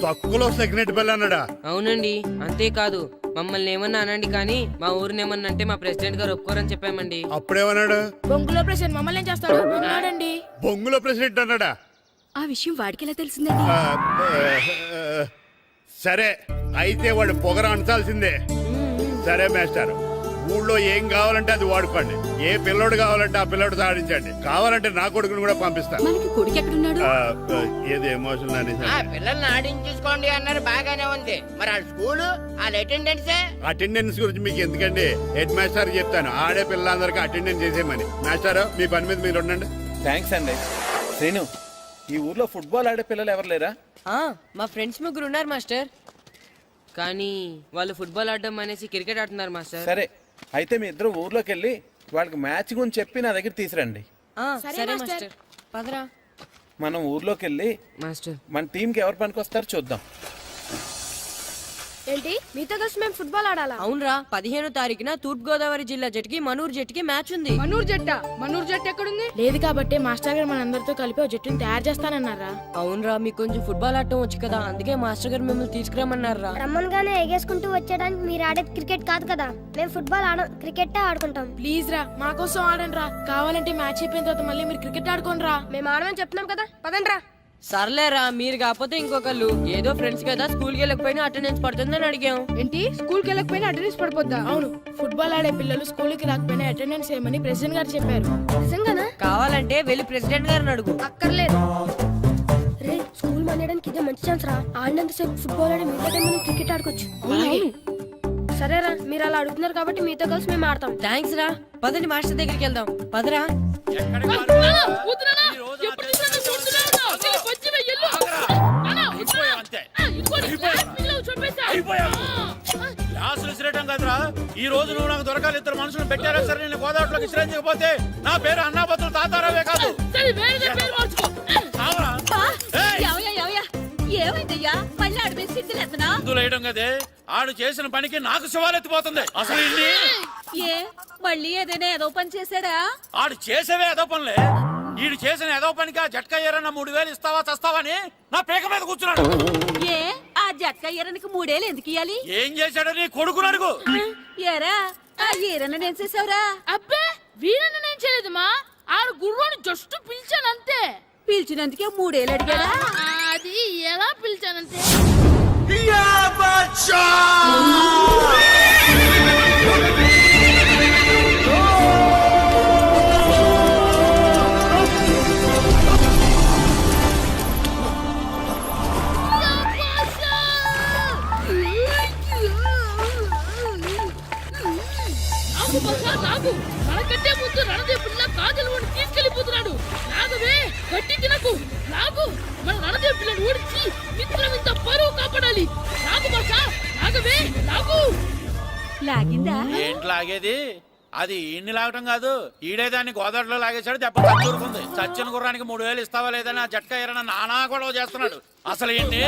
తక్కువలో సెగ్నెట్ బెల్ అన్నాడా? అవునండి. అంతేకాదు, మమ్మల్ని ఏమన్నా అనండి కానీ మా ఊరిని ఏమన్నా అంటే మా ప్రెసిడెంట్ గారు ఒప్పుకోరని చెప్పామండి. అప్పుడేమన్నాడు? బొంగులో ప్రెసిడెంట్ మమ్మల్ని ఏం చేస్తాడు అన్నాడండి. బొంగులో ప్రెసిడెంట్ అన్నాడా? ఆ విషయం వాడికి ఎలా తెలిసిందండి? సరే, అయితే వాడు పొగర అంచాల్సిందే. సరే మాస్టర్, ఊళ్ళో ఏం కావాలంటే అది వాడుకోండి. ఏ పిల్లోడు కావాలంటే ఆ పిల్లోడు సాధించండి. కావాలంటే నా కొడుకుని కూడా పంపిస్తాను. మనకి కొడుకు ఎక్కడున్నాడు? ఏది ఎమోషన్ అని పిల్లల్ని ఆడించేసుకోండి అన్నారు, బాగానే ఉంది. మరి ఆ స్కూలు, ఆ అటెండెన్స్ గురించి మీకు ఎందుకండి, హెడ్ మాస్టర్ చెప్తాను. ఆడే పిల్లలందరికీ అటెండెన్స్ చేసేయమని. మాస్టర్, మీ పని మీద మీరు ఉండండి. థ్యాంక్స్ అండి. శ్రీను, ఈ ఊర్లో ఫుట్బాల్ ఆడే పిల్లలు ఎవరు లేరా? మా ఫ్రెండ్స్ ముగ్గురు ఉన్నారు మాస్టర్, కానీ వాళ్ళు ఫుట్బాల్ ఆడడం అనేసి క్రికెట్ ఆడుతున్నారు మాస్టర్. సరే, అయితే మీ ఇద్దరు ఊర్లోకి వెళ్ళి వాళ్ళకి మ్యాచ్ గురించి చెప్పి నా దగ్గర తీసురండి. సరే మాస్టర్, పదరా. మనం ఊర్లోకి వెళ్ళి మాస్టర్ మన టీంకి ఎవరు పనికొస్తారో చూద్దాం. ఏంటి మీతో కలిసి మేము ఫుట్బాల్ ఆడాలా? అవునరా, 15వ తారీఖున తూర్పు గోదావరి జిల్లా జట్టుకి మనూరు జట్టుకి మ్యాచ్ ఉంది. మనూరు జట్టు ఎక్కడుంది? లేదు కాబట్టి మాస్టర్ గారు మనందరితో కలిపి ఒక జట్టుని తయారు చేస్తానన్నారా? అవునరా, మీకు కొంచెం ఫుట్బాల్ ఆడటం వచ్చు కదా, అందుకే మాస్టర్ గారు మిమ్మల్ని తీసుకురామన్నారా. రమ్మన్గానే ఎగేసుకుంటూ వచ్చేయడానికి మీరు ఆడేది క్రికెట్ కాదు కదా. మేము ఫుట్బాల్ ఆడం, క్రికెట్ ఆడుకుంటాం. ప్లీజ్ రా, మా కోసం ఆడండి రా. కావాలంటే మ్యాచ్ అయిపోయిన తర్వాత మళ్ళీ మీరు క్రికెట్ ఆడుకోండి రా. మేము ఆడమని చెప్తున్నాం కదా, పదండి రా. సర్లేరా, మీరు కాకపోతే ఇంకొకళ్ళు. ఏదో ఫ్రెండ్స్ కదా, స్కూల్కి వెళ్ళకపోయినా అటెండెన్స్ పడుతుందని అడిగాం. ఏంటి, స్కూల్కి వెళ్ళకపోయినా అటెండెన్స్ పడిపోద్దా? అవును, ఫుట్బాల్ ఆడే పిల్లలు స్కూల్కి రాకపోయినా అటెండెన్స్ చేయమని ప్రెసిడెంట్ గారు చెప్పారు. నిజంగానా? కావాలంటే వెళ్ళి ప్రెసిడెంట్ గారిని అడుగు. అక్కర్లేదు. రే, స్కూల్ మానేయడానికి ఇదే మంచి ఛాన్స్ రా. ఆడినంతసేపు ఫుట్బాల్ ఆడి మిగతా టైం మనం క్రికెట్ ఆడుకోవచ్చు. సరేరా, మీరు అలా అడుగుతున్నారు కాబట్టి మీతో కలిసి మేము ఆడతాం. థ్యాంక్స్ రా. పదండి మాస్టర్ దగ్గరికి వెళ్దాం. పదరా. గ్లాసులు విసిరేయడం కదరా. ఈ రోజు నువ్వు నాకు దొరకాలి. ఇద్దరు మనుషులు పెట్టారా సరే, నేను గోదావరిలోకి విసిరించకపోతే నా పేరు అన్నాపత్రులు తాతారావే కాదు. చావరా. ఏమైందయ్యా మళ్ళీ అడిపే సిద్ధులు ఎత్తనా మందులు వేయడం కదే, ఆడు చేసిన పనికి నాకు శివాలెత్తిపోతుంది. అసలు ఇన్ని ఏ మళ్ళీ ఏదైనా ఏదో పని చేశాడా ఆడు చేసేవే ఏదో పనులే. ఈడు చేసిన ఏదో పనికి ఆ జట్కా ఏరన్నా 3000 ఇస్తావా చస్తావని నా పేక మీద కూర్చున్నాడు. ఏ ఆ జట్కా ఈరనికి 3 ఏళ్ళు ఎందుకు ఇయ్యాలి? ఏం చేశాడో నీ కొడుకును అడుగు. ఏరా ఆ ఈరన్న నేను చేసావురా? అబ్బే వీరన్న నేను చేయలేదమ్మా, ఆడు గుర్రాన్ని జస్ట్ పిలిచానంతే. పిలిచినందుకే 3 ఏళ్ళు అడిగాడా? అది ఎలా పిలిచానంతే. మనకంటే ముందు రణదేవుడిలా కాజలవాడిని తీసుకెళ్లిపోతున్నాడు. నాగవే గట్టి తినకు. నాగు మన రణదేవుడిని ఓడించి మిత్రమింత పరువు కాపాడాలి. నాగు బాసా నాగవే నాగు. లాగిందా? ఏంటి లాగేది? అది ఈయన్ని లాగటం కాదు, ఈడే దాన్ని గోదావరిలో లాగేశాడు. దెబ్బ తూరుకుంది. చచ్చిన గుర్రానికి 3000 ఇస్తావా లేదని ఆ జట్కా ఏరన్నా నానా గొడవ చేస్తున్నాడు. అసలు ఏంటి?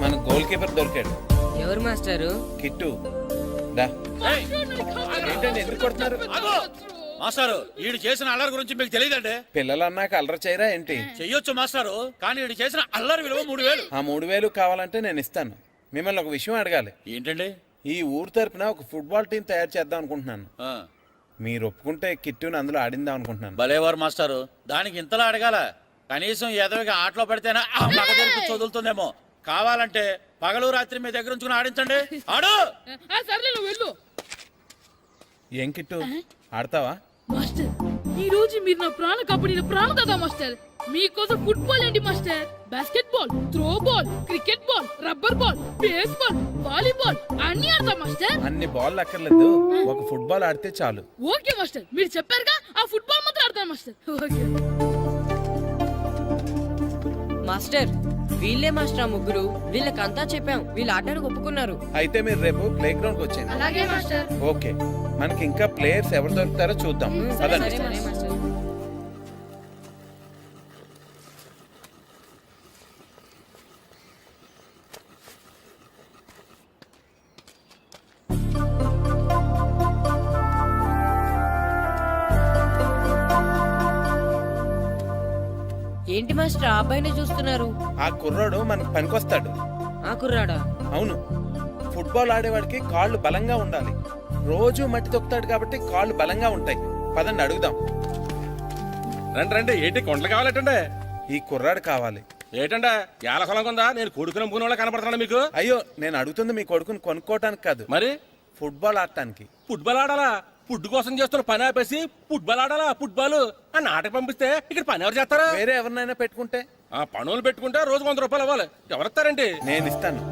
మన గోల్ కీపర్ దొరికాడు. ఎవరు మాస్టారు? కిట్టు ఏంటండి ఎందుకు కొడుతున్నారు? మాస్టారు, ఈడు చేసిన అల్లరి గురించి మీకు తెలియదండి. పిల్లలు అన్నాక అల్లరి చేయరా ఏంటి? చెయ్యొచ్చు మాస్టారు, కానీ ఈడు చేసిన అల్లరి విలువ 3000. ఆ 3000 కావాలంటే నేను ఇస్తాను. మిమ్మల్ని ఒక విషయం అడగాలి. ఏంటండి? ఈ ఊరు తరపున ఒక ఫుట్బాల్ టీం తయారు చేద్దాం అనుకుంటున్నాను. మీరు ఒప్పుకుంటే కిట్టుని అందులో ఆడిందాం అనుకుంటున్నాను. భలేవారు మాస్టారు, దానికి ఇంతలా అడగాల? కనీసం ఎదవిగా ఆటలో పడితేనే ఆ మగ తెరికి చదువుతుందేమో. కావాలంటే పగలు రాత్రి మీ దగ్గర ఉంచుకుని ఆడించండి. ఆడు. సర్లే నువ్వు వెళ్ళు. ఏం కిట్టు ఆడతావా? మాస్టర్ ఈ రోజు మీరు నా ప్రాణ కాపాడిన ప్రాణ కదా మాస్టర్. మీకోసం ఫుట్బాల్ ఏంటి master, basket ball, throw ball, cricket ball, rubber ball, base ball, volleyball అన్ని ఆడతా మాస్టర్. అన్ని బాల్ అక్కర్లేదు, ఒక ఫుట్బాల్ ఆడితే చాలు. ఓకే మాస్టర్, మీరు చెప్పారుగా ఆ ఫుట్బాల్ మాత్రం ఆడతాను మాస్టర్. ఓకే మాస్టర్ వీళ్ళే మాస్టర్ ఆ ముగ్గురు. వీళ్ళకంతా చెప్పాం, వీళ్ళు ఆడడానికి ఒప్పుకున్నారు. అయితే మీరు రేపు ప్లే గ్రౌండ్ వచ్చేయండి. అలాగే మాస్టర్. ఓకే, మనకి ఇంకా ప్లేయర్స్ ఎవరు దొరుకుతారో చూద్దాం. పదండి. సరే మాస్టర్. ఏంటి మాస్టర్ ఆ అబ్బాయిని చూస్తున్నారు? ఆ కుర్రాడు మనకు పనికొస్తాడు. ఆ కుర్రాడా? అవును, ఫుట్బాల్ ఆడేవాడికి కాళ్ళు బలంగా ఉండాలి. రోజు మట్టి తొక్కుతాడు కాబట్టి కాళ్ళు బలంగా ఉంటాయి. పదండి అడుగుదాం. రండి రండి. ఏంటి కొండలు కావాలటండే? ఈ కుర్రాడు కావాలి. ఏటండా ఏల కొలం ఉందా? నేను కొడుకుని అమ్ముకునే వాళ్ళ కనపడుతున్నా మీకు? అయ్యో, నేను అడుగుతుంది మీ కొడుకుని కొనుక్కోవటానికి కాదు, మరి ఫుట్బాల్ ఆడటానికి. ఫుట్బాల్ ఆడాలా? ఫుడ్ కోసం చేస్తున్న పని ఆపేసి ఫుట్బాల్ ఆడాలా? ఫుట్బాల్ ఆ నాటకు పంపిస్తే ఇక్కడ పని ఎవరు చేస్తారా? వేరే ఎవరినైనా పెట్టుకుంటే. ఆ పనులు పెట్టుకుంటే రోజు 100 రూపాయలు అవ్వాలి. ఎవరిస్తారండి? నేను ఇస్తాను.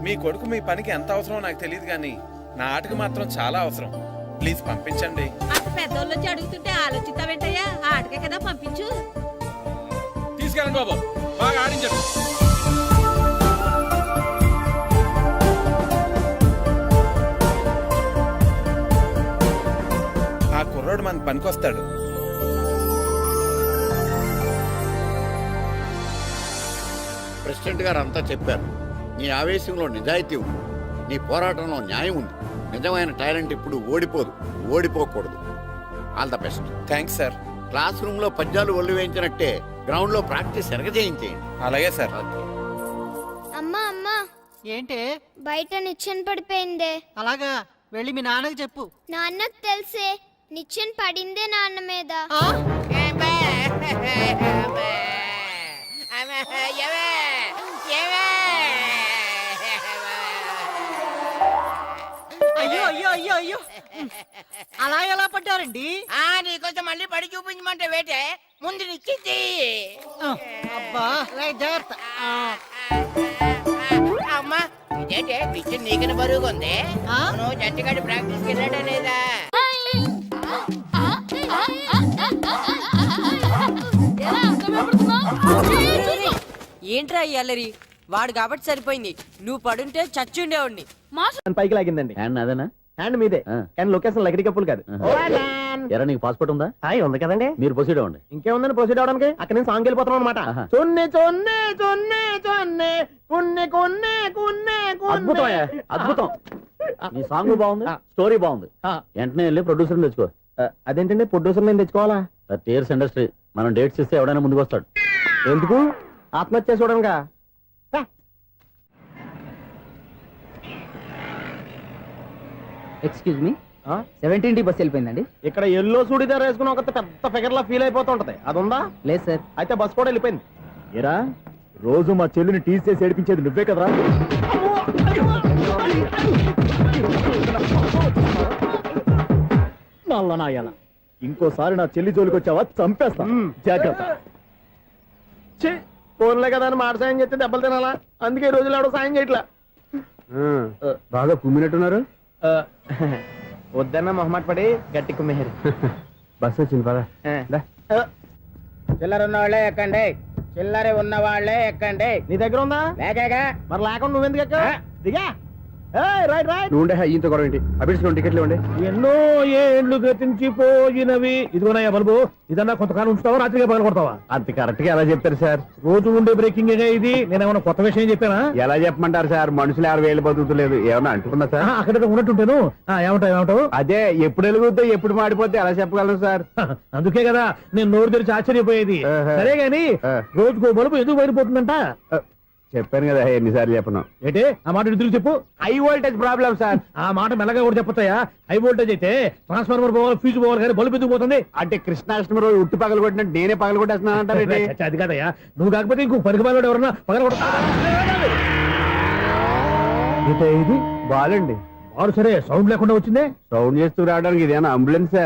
మీ కొడుకు మీ పనికి ఎంత అవసరమో నాకు తెలియదు, కానీ నా ఆటకు మాత్రం చాలా అవసరం. ప్లీజ్ పంపించండి. అంత పెద్దోళ్ళు వచ్చి అడుగుతుంటే ఆలోచిస్తావేంటయ్యా? ఆటకే కదా పంపించు. తీసుకెళ్ళండి బాబు, బాగా ఆడించండి. ఆ కుర్రోడు మనకు పనికొస్తాడు. ప్రెసిడెంట్ గారు అంతా చెప్పారు. నీ ఆవేశంలో నిజాయితీ ఉంది, నీ పోరాటంలో న్యాయం ఉంది. నిజమైన టాలెంట్ ఇప్పుడు ఓడిపోదు, ఓడిపోకూడదు. All the best. Thanks sir. Classroom లో పద్యాలు ఒళ్ళు వేయించినట్టే గ్రౌండ్ లో ప్రాక్టీస్ చేయించేయండి. అలాగే సార్. అమ్మా అమ్మా, ఏంటే బయట నిచ్చెన పడిపోయిందే. అలాగా, వెళ్ళి మీ నాన్నకి చెప్పు. నాన్నకు తెలిసే, నిచ్చెన పడిందే నాన్న మీద. అలా ఎలా పడ్డారండి? నీకోసం మళ్ళీ పడి చూపించమంటే వేటే ముందు నిచ్చింది. అబ్బా జాగ్రత్త. అమ్మా ఇదేంటే పిచ్చి నీకని బరువుగా ఉంది. నువ్వు జట్టుగాడి ప్రాక్టీస్కి వెళ్ళాడా లేదా? ఏంట్రా అల్లరి? వాడు కాబట్టి సరిపోయింది, నువ్వు పడుంటే చచ్చి ఉండేవాడిని. పైకి లాగిందండి. హ్యాండ్ అదేనా? హ్యాండ్ మీదే, కానీ లొకేషన్ లగడి కప్పులు కాదు. ఎరా నీకు పాస్పోర్ట్ ఉందా? ఉంది కదండి. మీరు ప్రొసీడ్ అవ్వండి. ఇంకేముందని ప్రొసీడ్ అవడానికి అక్కడ నుంచి సాంగ్ వెళ్ళిపోతున్నాం అనమాట. చొన్నే చొన్నే చొన్నే చొన్నే కున్నే కొన్నే కున్నే అద్భుతం అయ్యా, అద్భుతం. నీ సాంగ్ బాగుంది, స్టోరీ బాగుంది. వెంటనే వెళ్ళి ప్రొడ్యూసర్ తెచ్చుకో. అదేంటండి ప్రొడ్యూసర్ నేను తెచ్చుకోవాలా? టీఆర్ఎస్ ఇండస్ట్రీ, మనం డేట్స్ ఇస్తే ఎవడైనా ముందుకు వస్తాడు. ఎందుకు? ఆత్మహత్య చూడంగా. ఎక్స్క్యూజ్ మీ, 17D బస్ వెళ్ళిపోయిందండి. ఇక్కడ ఎల్లో చూడిదార్ వేసుకుని ఒక పెద్ద ఫిగర్ లా ఫీల్ అయిపోతుంటది, అది ఉందా? లేదు సార్. అయితే బస్ కూడా వెళ్ళిపోయింది. ఏరా రోజు మా చెల్లిని టీస్ చేసి ఏడిపించేది నువ్వే కదరా? నల్లనాయాల, ఇంకోసారి నా చెల్లి జోలికి వచ్చావా చంపేస్తా, జాగ్రత్త. ఫోన్లే కదా అని మాట సాయం చేస్తే దెబ్బలు తినాలా? అందుకే ఈ రోజులు ఎవడో సాయం చేయట్లా. బాగా కుమ్మినట్టున్నారు. వద్దన్న మొహమాట పడి గట్టి కుమ్మేరు. బస్ వచ్చింది పద. చిల్లర ఉన్న వాళ్ళే ఎక్కండి, చిల్లర ఉన్న వాళ్ళే ఎక్కండి. నీ దగ్గర ఉందా? లేకగా మరి లేకుండా నువ్వెందుకు ఎక్కావు? దిగా. Right right. నువ్వు ఉండే ఈయంతో గొడవ ఏంటి? అభిడ్స్ టికెట్లు ఇవ్వండి. ఎన్నో ఏళ్ళు గతించిపోయినవి. ఇదిగోనయ్యా బల్బు, ఇదన్నా కొంతకాలం ఉంచుతావా, రాత్రిగా పగల కొడతావా? అంత కరెక్ట్ గా ఎలా చెప్తారు సార్? రోజు ఉండే బ్రేకింగ్ ఇది. నేనేమన్నా కొత్త విషయం చెప్పానా? ఎలా చెప్పమంటారు సార్? మనుషులు 60 బతుకుతలేదు, ఏమన్నా అంటున్నా సార్? అక్కడ ఉన్నట్టుంటాను. ఏమంటావు? అదే ఎప్పుడు వెలుగుతో ఎప్పుడు మాడిపోతే ఎలా చెప్పగలరు సార్? అందుకే కదా నేను నోరు తెరిచి ఆశ్చర్యపోయేది. సరే గాని రోజుకో బల్బు ఎందుకు బయటపోతుందంట? చెప్పాను కదా ఎన్నిసార్లు చెప్పను. ఏంటే ఆ మాట ఎదురు చెప్పు. High voltage problem sir. ఆ మాట మెల్లగా కూడా చెప్పతాయా? హై వోల్టేజ్ అయితే ట్రాన్స్ఫార్మర్ పోవాలి, ఫ్యూజ్ పోవాలి, కానీ బల్బు ఎందుకు పోతుంది? అంటే కృష్ణాష్టమి రోజు ఉట్టి పగలు కొట్టినట్టు నేనే పగలు కొట్టేస్తున్నాను అంటారు. అది కాదయ్యా, నువ్వు కాకపోతే ఇంకో పనికి బాగా ఎవరన్నా పగల కొడతా. ఇది బాలండి. బాలు సరే, సౌండ్ లేకుండా వచ్చిందే. సౌండ్ చేస్తూ రావడానికి ఇదేనా అంబులెన్స్?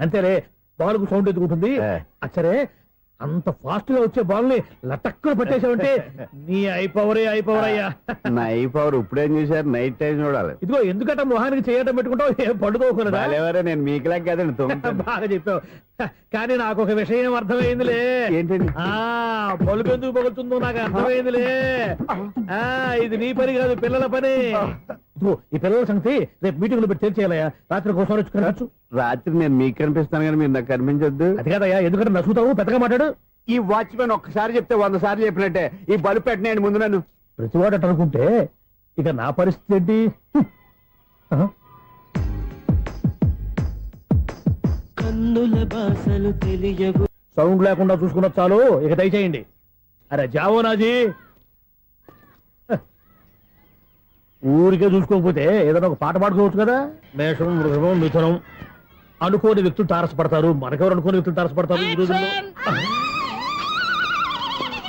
అంతేలే, బాల్కు సౌండ్ ఎదుగుతుంది. సరే, అంత ఫాస్ట్ గా వచ్చే బాల్ ని లటక్కున పట్టేసావంటే నీ ఐపవర్ అయ్యా. నా పవర్ ఇప్పుడేం చూసారు? నైట్ టైం చూడాలి. ఇదిగో ఎందుకంటే మొహానికి చేయటం పెట్టుకుంటావు, ఏం పండుకోకూడదా? నేను మీకులా కదండి. బాగా చెప్పావు, కానీ నాకు ఒక విషయం అర్థమైందిలే. ఏంటండి? బల్బు ఎందుకు పగులుతుందో నాకు అర్థమైందిలే. ఇది నీ పని కాదు, పిల్లల పని. ఈ పిల్లల సంగతి రేపు మీటింగ్ లో పెట్టి తెలిసేయాలయ్యా. రాత్రి ఒకసారి వచ్చి కనవచ్చు. రాత్రి నేను మీకు కనిపిస్తాను కానీ మీరు నాకు కనిపించొద్దు. అది కాదయ్యా, ఎందుకంటే నచ్చుతావు, పెద్దగా మాట్లాడు. ఈ వాచ్మెన్ ఒక్కసారి చెప్తే 100 సార్లు చెప్పినట్టే. ఈ బల్బు పెట్టినాయండి ముందు నన్ను. ప్రతివాడు అనుకుంటే ఇక నా పరిస్థితి ఏంటి? సౌండ్ లేకుండా చూసుకున్న చాలు, ఇక దయచేయండి. అరే జావో నాజీ, ఊరికే చూసుకోకపోతే ఏదైనా ఒక పాట పాడుకోవచ్చు కదా. మేషం, వృషభం, మిథునం అనుకోని వ్యక్తులు తారసపడతారు. మనకెవరు అనుకోని వ్యక్తులు తారసపడతారు ఈ రోజుల్లో.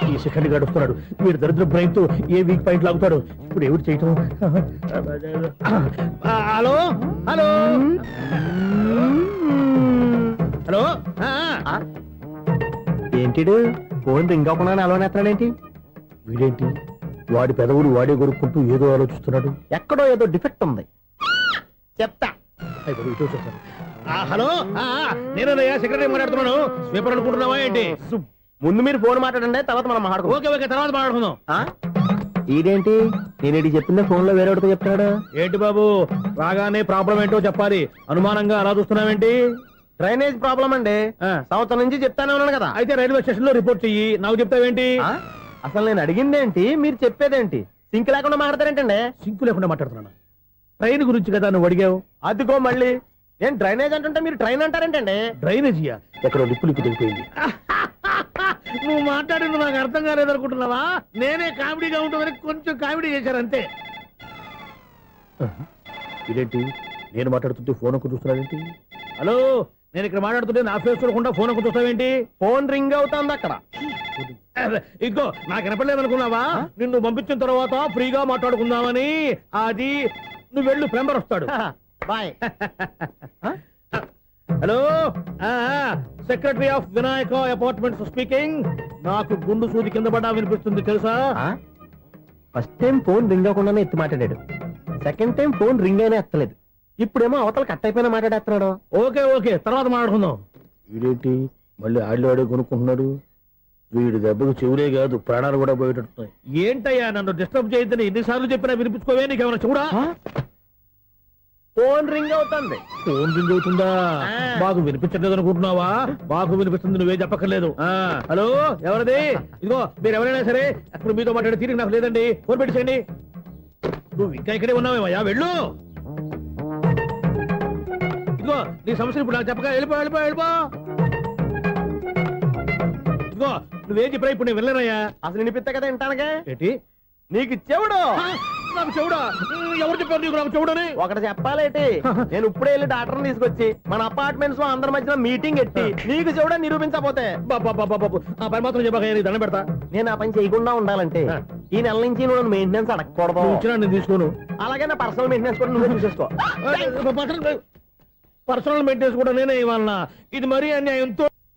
ఈ సెకండ్ గడుపుతున్నాడు వీడు దరిద్ర బ్రెయిన్ తో. ఏ వీక్ పాయింట్ లాగుతాడు ఇప్పుడు? ఎవరు చేయటం? Hello hello hello. ఏంటిడు ఫోన్ రింగ్ అవ్వకుండా అలవనేస్తాడేంటి? వీడేంటి వాడి పెదవులు వాడే కొరుక్కుంటూ ఏదో ఆలోచిస్తున్నాడు. ఎక్కడో ఏదో డిఫెక్ట్ ఉంది, చెప్తా. హలో, నేనయ్యా సెక్రటరీ మాట్లాడుతున్నాను. స్వీపర్ అనుకుంటున్నావా ఏంటి? ముందు మీరు ఫోన్ మాట్లాడండి, తర్వాత మనం మాట్లాడుకో. ఓకే, తర్వాత మాట్లాడుకుందాం. ఇదేంటి నేను చెప్పిందే ఫోన్ లో వేరే వాడితో చెప్తాడు ఏంటి బాబు? రాగానే ప్రాబ్లం ఏంటో చెప్పాలి, అనుమానంగా అలా చూస్తున్నావేంటి? డ్రైనేజ్ ప్రాబ్లం అండి. సంవత్సరం నుంచి చెప్తానే ఉన్నాను కదా. అయితే రైల్వే స్టేషన్ లో రిపోర్ట్ చెయ్యి, నాకు చెప్తావేంటి? అసలు నేను అడిగిందేంటి, మీరు చెప్పేదేంటి? సింక్ లేకుండా మాట్లాడతారేంటండి? సింక్ లేకుండా మాట్లాడుతున్నాను. ట్రైన్ గురించి కదా నువ్వు అడిగావు. అదిగో మళ్ళీ నేను డ్రైనేజ్ అంటుంటే మీరు ట్రైన్ అంటారేంటండి? డ్రైనేజీయా? ఎక్కడో లిప్పు తెలిపోయింది. నువ్వు మాట్లాడింది నాకు అర్థం కాలేదనుకుంటున్నావా? నేనే కామెడీగా ఉంటుందని కొంచెం కామెడీ చేశారంతే. ఇదేంటి నేను మాట్లాడుతుంటే ఫోన్ ఒక్క చూస్తున్నావేంటి? హలో, నేను ఇక్కడ మాట్లాడుతుంటే నా ఫేస్ చూడకుండా ఫోన్ ఒక్క చూస్తావేంటి? ఫోన్ రింగ్ అవుతుంది అక్కడ. ఇదిగో నాకు వినపడలేదు అనుకున్నావా? నిన్ను పంపించిన తర్వాత ఫ్రీగా మాట్లాడుకుందామని. అది నువ్వు వెళ్ళు, ప్లంబర్ వస్తాడు. Bye. Hello secretary of Vinayaka apartments speaking. నాకు గుండు సూది కింద పడ్డా వినిపిస్తుంది తెలుసా? ఫస్ట్ టైం ఫోన్ రింగ్ అవ్వకుండానే ఎత్తి మాట్లాడాడు. సెకండ్ టైం ఫోన్ రింగ్ అయినా ఎత్తలేదు. ఇప్పుడేమో అవతల కట్ అయిపోయినా మాట్లాడేస్తున్నాడు. ఓకే ఓకే, తర్వాత మాట్లాడుకుందాం. వీడేంటి మళ్ళీ ఆడిలో ఆడే కొనుక్కుంటున్నాడు? వీడి దెబ్బకు చెవులే కాదు ప్రాణాలు కూడా పోయేటట్టున్నాయి. ఏంటయ్యా నన్ను డిస్టర్బ్ చేయొద్దని ఎన్నిసార్లు చెప్పినా వినిపించుకోవే, నీకేమైనా చూడా? ఫోన్ రింగ్ అవుతుంది. ఫోన్ రింగ్ అవుతుందా? మాకు వినిపించలేదు అనుకుంటున్నావా? మాకు వినిపిస్తుంది, నువ్వే చెప్పక్కర్లేదు. హలో, ఎవరిది? ఇదిగో మీరు ఎవరైనా సరే అక్కడ మీతో మాట్లాడే తీరిక నాకు లేదండి. ఫోన్ పెట్టేసేయండి. నువ్వు ఇంకా ఇక్కడే ఉన్నావేమయ్యా, వెళ్ళు. ఇదిగో నీ సమస్యలు ఇప్పుడు నాకు చెప్పక వెళ్ళిపో వెళ్ళిపో వెళ్ళిపో. ఇదిగో నువ్వేం చెప్పరా ఇప్పుడు నేను వెళ్ళానయ్యా. అసలు వినిపిస్తా కదా వింటానుగా. ఏంటి నీకు చెవుడు? నాకు చెవుడా? ఎవరు చెప్పారు నీకు నాకు చెవుడని? ఒకటి చెప్పాలేటి, నేను ఇప్పుడే వెళ్ళి డాక్టర్ తీసుకొచ్చి మన అపార్ట్మెంట్స్ లో అందరి మధ్యన మీటింగ్ ఎట్టి నీకు చెవుడా నిరూపించకపోతే బాబు ఆ పని మాత్రం చెప్పక దండం పెడతా. నేను ఆ పని చేయకుండా ఉండాలంటే ఈ నెల నుంచి నువ్వు మెయింటెనెన్స్ అడగకూడదు. ఇచ్చినా నేను తీసుకోను. అలాగే నా పర్సనల్ మెయింటెనెన్స్ కూడా నువ్వే చూసేసుకో. పర్సనల్ మెయింటెనెన్స్ కూడా నేనే ఇవ్వాలన్నా? ఇది మరీ అన్యాయంతో